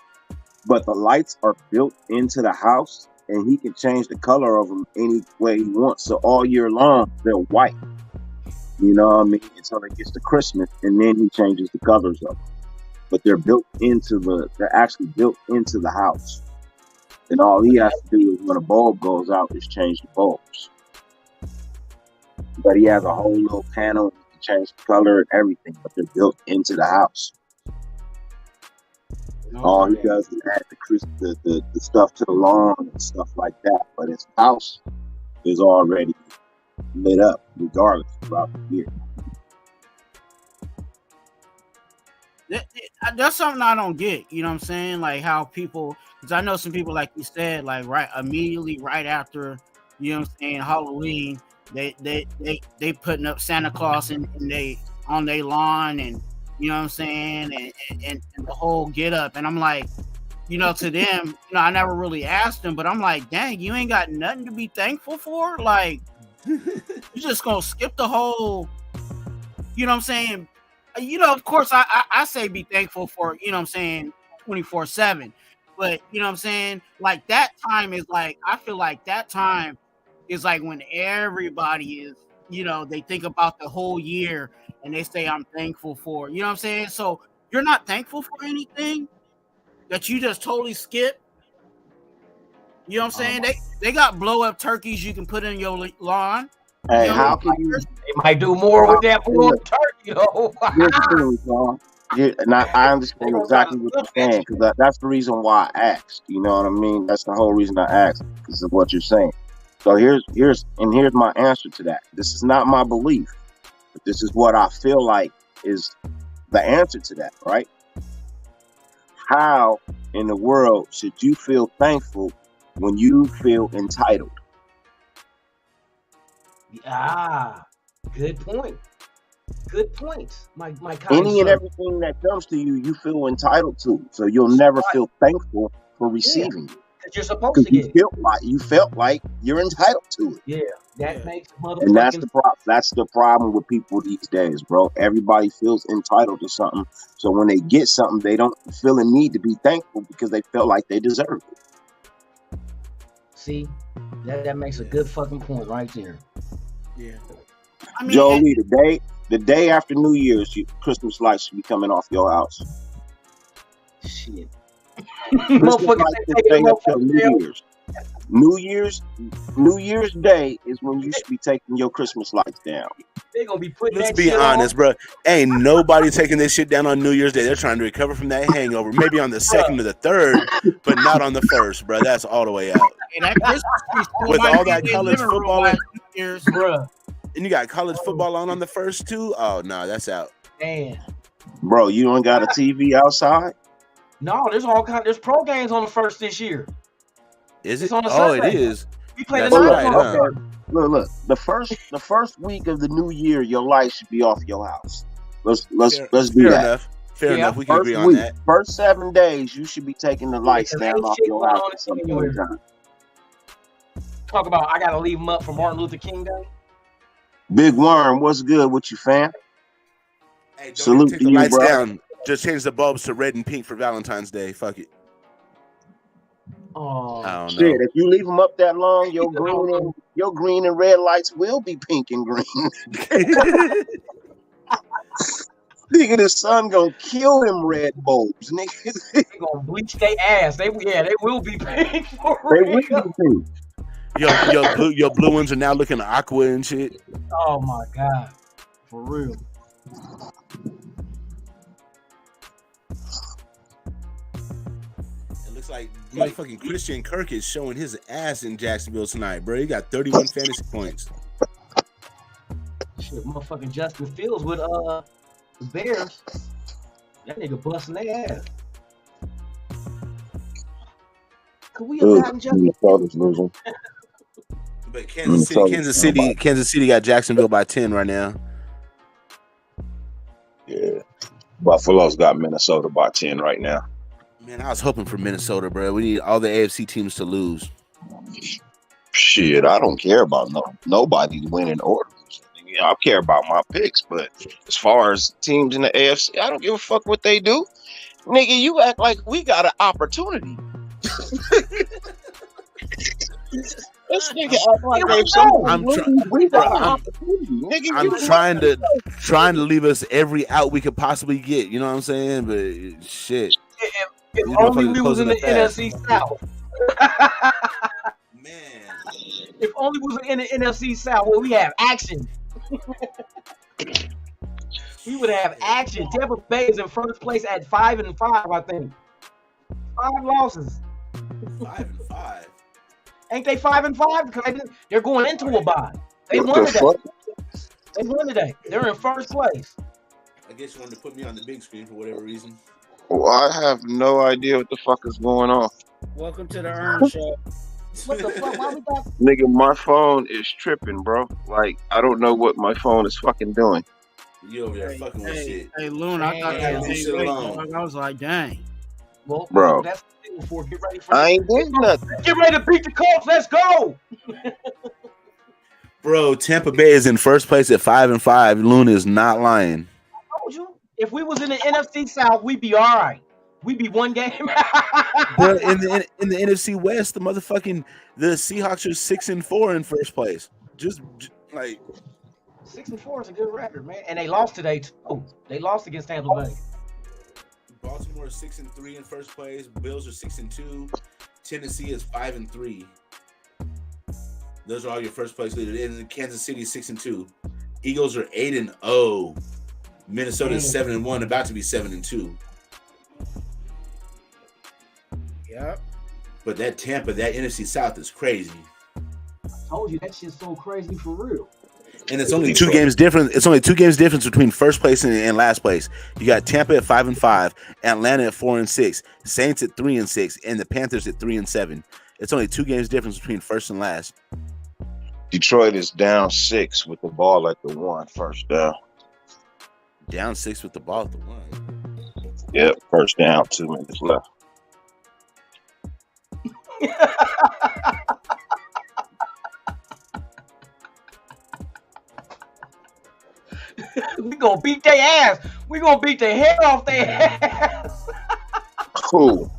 but the lights are built into the house, and he can change the color of them any way he wants. So all year long, they're white. You know what I mean? Until it gets to Christmas, and then he changes the colors of them. But they're actually built into the house. And all he has to do is when a bulb goes out is change the bulbs. But he has a whole little panel to change the color and everything, but they're built into the house. All he does is add the stuff to the lawn and stuff like that. But his house is already lit up regardless throughout the year. That's something I don't get. You know what I'm saying? Like how people, because I know some people, like you said, like right after, you know what I'm saying, Halloween, they putting up Santa Claus and they on their lawn, and you know what I'm saying, and the whole get up. And I'm like, you know, to them, you know, I never really asked them, but I'm like, dang, you ain't got nothing to be thankful for? Like, you just gonna skip the whole, you know what I'm saying? You know, of course, I say be thankful for, you know what I'm saying, 24/7. But, you know what I'm saying? Like, that time is like, I feel like that time is like when everybody is, you know, they think about the whole year and they say, I'm thankful for, you know what I'm saying? So you're not thankful for anything that you just totally skip? You know what I'm saying? They got blow up turkeys you can put in your lawn. Hey, you know, how can you? They might do more with that blow up turkey, though. Here's the thing, John. And I understand exactly what you're saying, because that's the reason why I asked. You know what I mean? That's the whole reason I asked, because of what you're saying. So here's my answer to that. This is not my belief, but this is what I feel like is the answer to that, right? How in the world should you feel thankful when you feel entitled? Good point. Good points. My Any and everything that comes to you, you feel entitled to. So you'll never feel thankful for receiving it. Because you're supposed to get it. You felt like you're entitled to it. Yeah, that makes motherfucking. And that's the problem with people these days, bro. Everybody feels entitled to something. So when they get something, they don't feel a need to be thankful because they felt like they deserve it. See, that makes a good fucking point right there. Yeah. I mean, Jolie, the day after New Year's, Christmas lights should be coming off your house. Shit. New Year's Day is when you should be taking your Christmas lights down. They're gonna be putting Let's be honest, bro. Ain't nobody taking this shit down on New Year's Day. They're trying to recover from that hangover. Maybe on the second or the third, but not on the first, bro. That's all the way out. With all that college football, bro. And you got college football on the first too. Oh no, that's out. Damn, bro, you don't got a TV outside? No, there's pro games on the first this year. Is it? It's on the Sunday. It is. We play the right, okay. Look. The first week of the new year, your lights should be off your house. Let's do that. Fair enough. We can agree on that. First 7 days, you should be taking the lights down off your house at some point in time. Talk about I gotta leave them up for Martin Luther King Day. Big Worm, what's good with you, fam? Hey, salute to you, the lights bro. Down. Just change the bulbs to red and pink for Valentine's Day. Fuck it. Oh shit! If you leave them up that long, your green and red lights will be pink and green. Nigga, the sun gonna kill them red bulbs. Nigga, they gonna bleach their ass. They will be pink for real. They will be pink. Your blue ones are now looking aqua and shit. Oh my god, for real. It looks like motherfucking Christian Kirk is showing his ass in Jacksonville tonight, bro. He got 31 fantasy points. Shit, motherfucking Justin Fields with the Bears. That nigga busting their ass. Could we have gotten Justin Fields? But Kansas City got Jacksonville by 10 right now. Yeah. Buffalo's got Minnesota by 10 right now. Man, I was hoping for Minnesota, bro. We need all the AFC teams to lose. Shit, I don't care about nobody winning or losing. I care about my picks, but as far as teams in the AFC, I don't give a fuck what they do. Nigga, you act like we got an opportunity. This nigga act like if we got an opportunity. Nigga, I'm trying to leave us every out we could possibly get. You know what I'm saying? But shit. If only we was in the NFC South. Man. If only we was in the NFC South where we have action. We would have action. Tampa Bay is in first place at 5-5, I think. 5 losses. 5-5. Ain't they 5-5? Because they're going into a bye. They won today. They won today. They're in first place. I guess you wanted to put me on the big screen for whatever reason. Well, I have no idea what the fuck is going on. Welcome to the Earn Show. What the fuck? Why we got? Nigga, my phone is tripping, bro. Like, I don't know what my phone is fucking doing. You over there fucking with shit. Hey, Loon, I thought that was I was like, dang. Well, bro, that's the thing before. Get ready for I ain't doing nothing. Get ready to beat the Colts. Let's go. Bro, Tampa Bay is in first place at 5-5. Loon is not lying. I told you. If we was in the NFC South, we'd be all right. We'd be one game. But in the NFC West, the Seahawks are 6-4 in first place. Just like 6-4 is a good record, man. And they lost today too. They lost against Tampa Bay. Baltimore is 6-3 in first place. Bills are 6-2. Tennessee is 5-3. Those are all your first place leaders. And Kansas City is 6-2. Eagles are 8-0. Minnesota is 7-1, about to be 7-2. Yep. But that Tampa, that NFC South is crazy. I told you that shit's so crazy for real. And it's only 2 games different. It's only 2 games difference between first place and last place. You got Tampa at 5-5, Atlanta at 4-6, Saints at 3-6, and the Panthers at 3-7. It's only 2 games difference between first and last. Detroit is down 6 with the ball at the 1, first down. Down 6 with the ball at the 1. Yep, first down, 2 minutes left. We gonna beat their ass. We gonna beat the head off their ass. Who?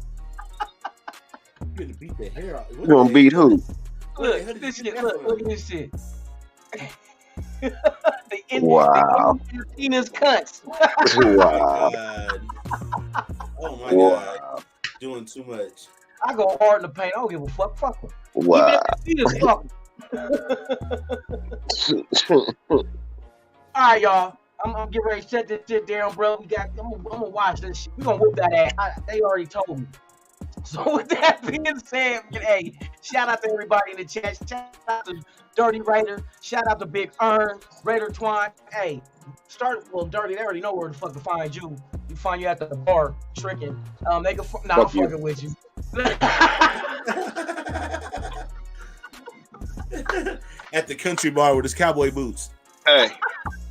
You're gonna beat the hair off. You gonna beat who? Look at this shit. Look at this shit. Wow. The penis cunts. Wow. Oh my God. Doing too much. I go hard in the paint. I don't give a fuck. Fuck them. Wow. All right, y'all. I'm gonna get ready to shut this shit down, bro. I'm gonna watch this shit. We gonna whip that ass. They already told me. So with that being said, hey, shout out to everybody in the chat. Shout out to Dirty Raider. Shout out to Big Earn, Raider Twine. Hey, Dirty, they already know where the fuck to find you. You find you at the bar tricking. I'm fucking with you. At the country bar with his cowboy boots. Hey,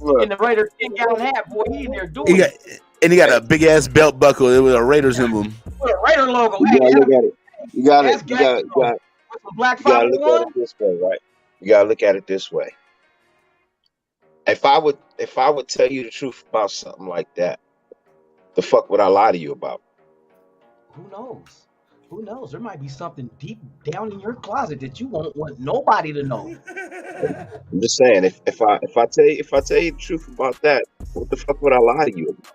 look. In the Raider 10-gallon hat, boy, he in there doing it. He got a big ass belt buckle. It was a Raiders emblem. With a Raider logo. You gotta look at it. You gotta look at it this way, right? You gotta look at it this way. If I would tell you the truth about something like that, the fuck would I lie to you about? Who knows? Who knows? There might be something deep down in your closet that you won't want nobody to know. I'm just saying, if I tell you the truth about that, what the fuck would I lie to you about?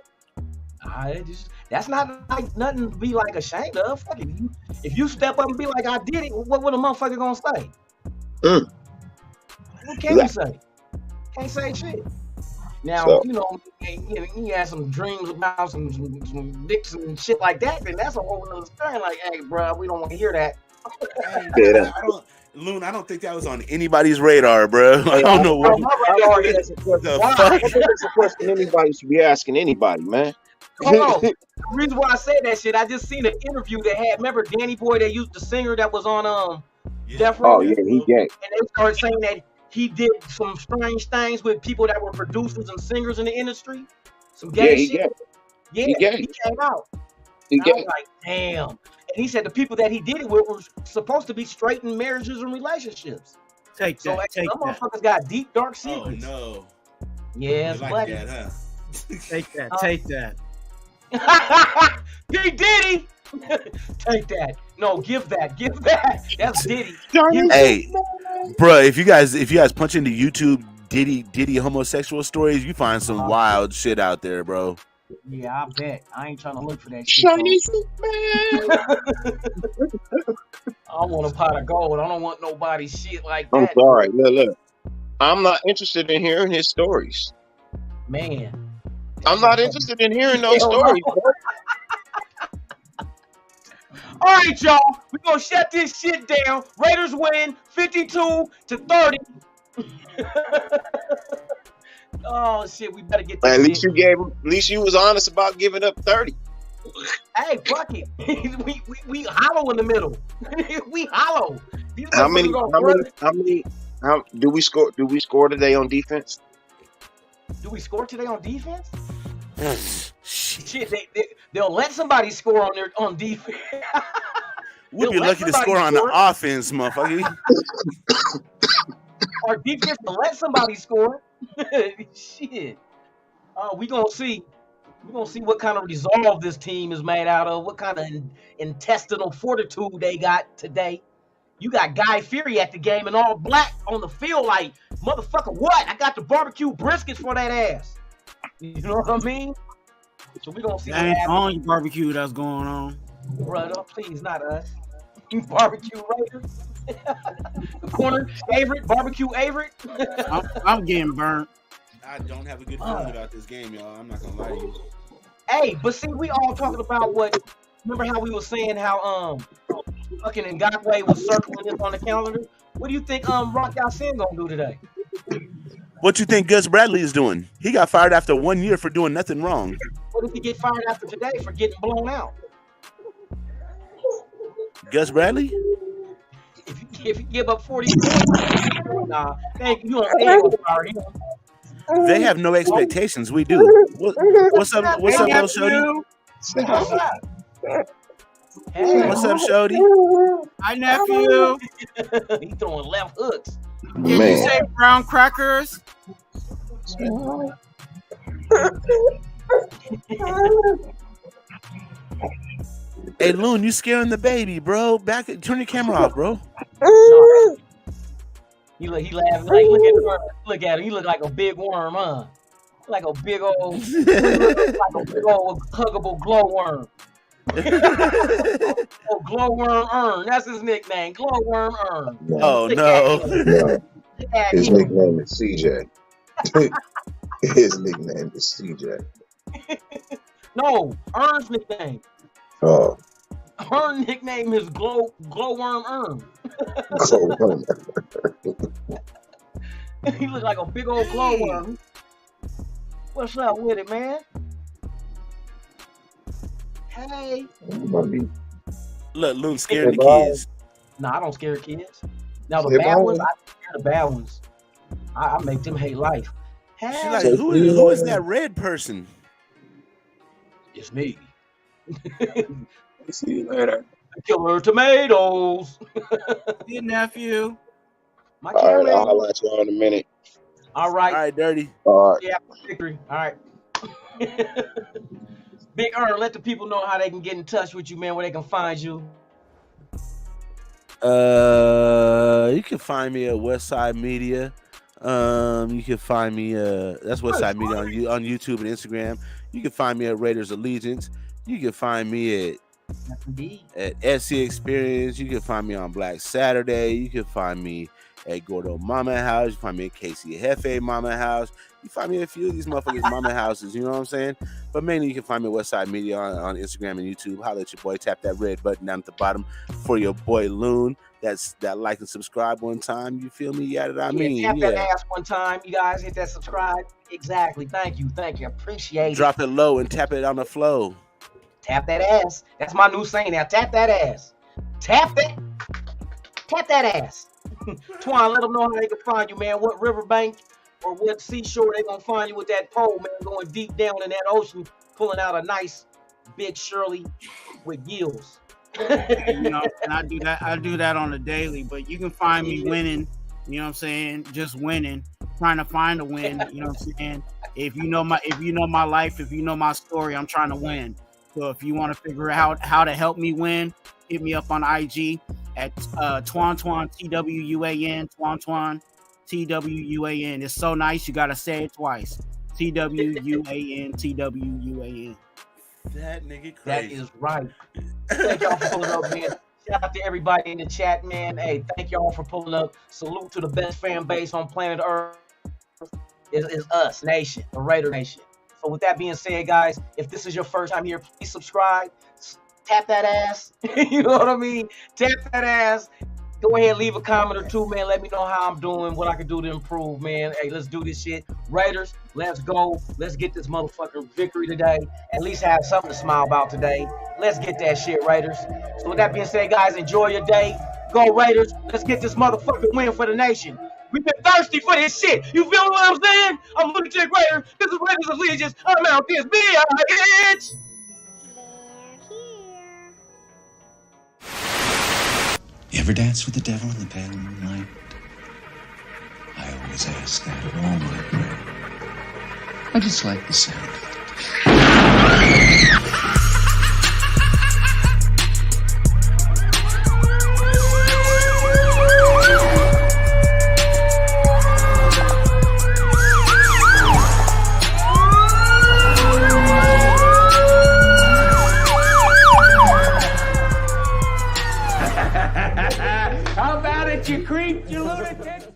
That's not like nothing to be like ashamed of. Fuck, if you step up and be like, I did it, what would a motherfucker gonna say? What can you say? Can't say shit. Now, he had some dreams about some dicks and shit like that, then that's a whole other story. Like, hey, bro, we don't want to hear that. Loon, I don't think that was on anybody's radar, bro. I don't know what. I think that's a question anybody should be asking anybody, man. Hold on. The reason why I say that shit, I just seen an interview that had, remember Danny Boy, that used the singer that was on Death Row? Oh, yeah, he gay. And they started saying that he did some strange things with people that were producers and singers in the industry. Some gay shit. Yeah, he came out. I was like, damn. And he said the people that he did it with were supposed to be straight in marriages and relationships. Take that. Some motherfuckers got deep, dark secrets. Oh, no. Yes, You like buddy. that, huh? Take that. Take that. P. Diddy. Take that. No, give that. Give that. That's Diddy. Hey, bro, if you guys punch into YouTube Diddy homosexual stories, you find some wild shit out there, bro. Yeah, I bet. I ain't trying to look for that shit. I want a pot of gold. I don't want nobody's shit like I'm that. sorry. Look. I'm not interested in hearing his stories. Man. I'm not interested in hearing those stories. All right, y'all. We're going to shut this shit down. Raiders win 52-30. Oh, shit. We better get this At least you was honest about giving up 30. Hey, fuck it. we hollow in the middle. We hollow. How many do we score today on defense? Do we score today on defense? Shit, they'll let somebody score on defense. We'd be lucky to score on the offense, motherfucker. Our defense will let somebody score. Shit. We gonna see. We're going to see what kind of resolve this team is made out of, what kind of intestinal fortitude they got today. You got Guy Fieri at the game and all black on the field like, motherfucker, what? I got the barbecue briskets for that ass. You know what I mean? So we're going to see that ain't only barbecue that's going on. Brother, please, not us. Barbecue Raiders. The corner favorite, barbecue favorite. I'm getting burnt. I don't have a good feeling about this game, y'all. I'm not gonna lie to you. Hey, but see, we all talking about what. Remember how we were saying how fucking Ngakoue was circling this on the calendar? What do you think Rock Sin gonna do today? What you think Gus Bradley is doing? He got fired after 1 year for doing nothing wrong. What if he get fired after today for getting blown out? Gus Bradley? If you give up 40 points, nah, thank you. They ain't gonna fire him. They have no expectations. We do. What's up? What's up, little Shody? Hey. What's up, Shody? Hi, nephew. He throwing left hooks. Can you say brown crackers? Hey, Loon, you scaring the baby, bro. Turn your camera off, bro. He laughing like, look at him. He look like a big worm, huh? Like a big old huggable glowworm. Oh, glowworm Earn. That's his nickname. Glowworm Earn. Oh no. His nickname is CJ. His nickname is CJ. No, Earn's nickname. Oh. Her nickname is Glowworm Earn. He look like a big old glowworm. What's up with it, man? Hey. Look, Loon scaring the kids. Nah, I don't scare kids. Now the bad ones, I scare the bad ones. I make them hate life. Hey. She's like, who is that red person? It's me. See you later. Killer tomatoes. Your nephew. My all right, I'll let you on in a minute. All right. All right, Dirty. All right. Yeah, victory. All right. Big Earn, let the people know how they can get in touch with you, man, where they can find you. You can find me at Westside Media. You can find me that's Westside Media on YouTube and Instagram. You can find me at Raiders Allegiance. You can find me at SC Experience. You can find me on Black Saturday. You can find me at Gordo Mama House. You can find me at Casey Hefe Mama House. You can find me at a few of these motherfuckers Mama Houses. You know what I'm saying? But mainly you can find me at Westside Media on Instagram and YouTube. Holla at your boy. Tap that red button down at the bottom for your boy Loon. That's that like and subscribe one time. You feel me? Yeah, that I mean. Tap that ass one time. You guys hit that subscribe. Exactly. Thank you. Appreciate it. Drop it low and tap it on the flow. Tap that ass. That's my new saying now. Tap that ass. Tap that ass. Twan, let them know how they can find you, man. What riverbank or what seashore they gonna find you with that pole, man, going deep down in that ocean, pulling out a nice big Shirley with gills. You know, and I do that on a daily, but you can find me winning You know what I'm saying? Just winning, trying to find a win. You know what I'm saying? If you know my life, if you know my story, I'm trying to win. So if you want to figure out how to help me win, hit me up on IG at Twan TWUAN, Twan TWUAN. It's so nice, you gotta say it twice. TWUAN. That nigga crazy. That is right. Thank y'all for pulling up, man. Shout out to everybody in the chat, man. Hey, thank y'all for pulling up. Salute to the best fan base on planet Earth. Is us, Nation, the Raider Nation. So with that being said, guys, if this is your first time here, please subscribe. Tap that ass. You know what I mean? Tap that ass. Go ahead, leave a comment or two, man. Let me know how I'm doing, what I can do to improve, man. Hey, let's do this shit. Raiders, let's go. Let's get this motherfucking victory today. At least have something to smile about today. Let's get that shit, Raiders. So with that being said, guys, enjoy your day. Go Raiders. Let's get this motherfucking win for the nation. We've been thirsty for this shit. You feel what I'm saying? I'm Lunatic Raider. This is Raiders Allegiance. I'm out this bitch. You ever dance with the devil in the pale moonlight? I always ask that of all my prey. I just like the sound of it. How about it, you creep, you lunatic?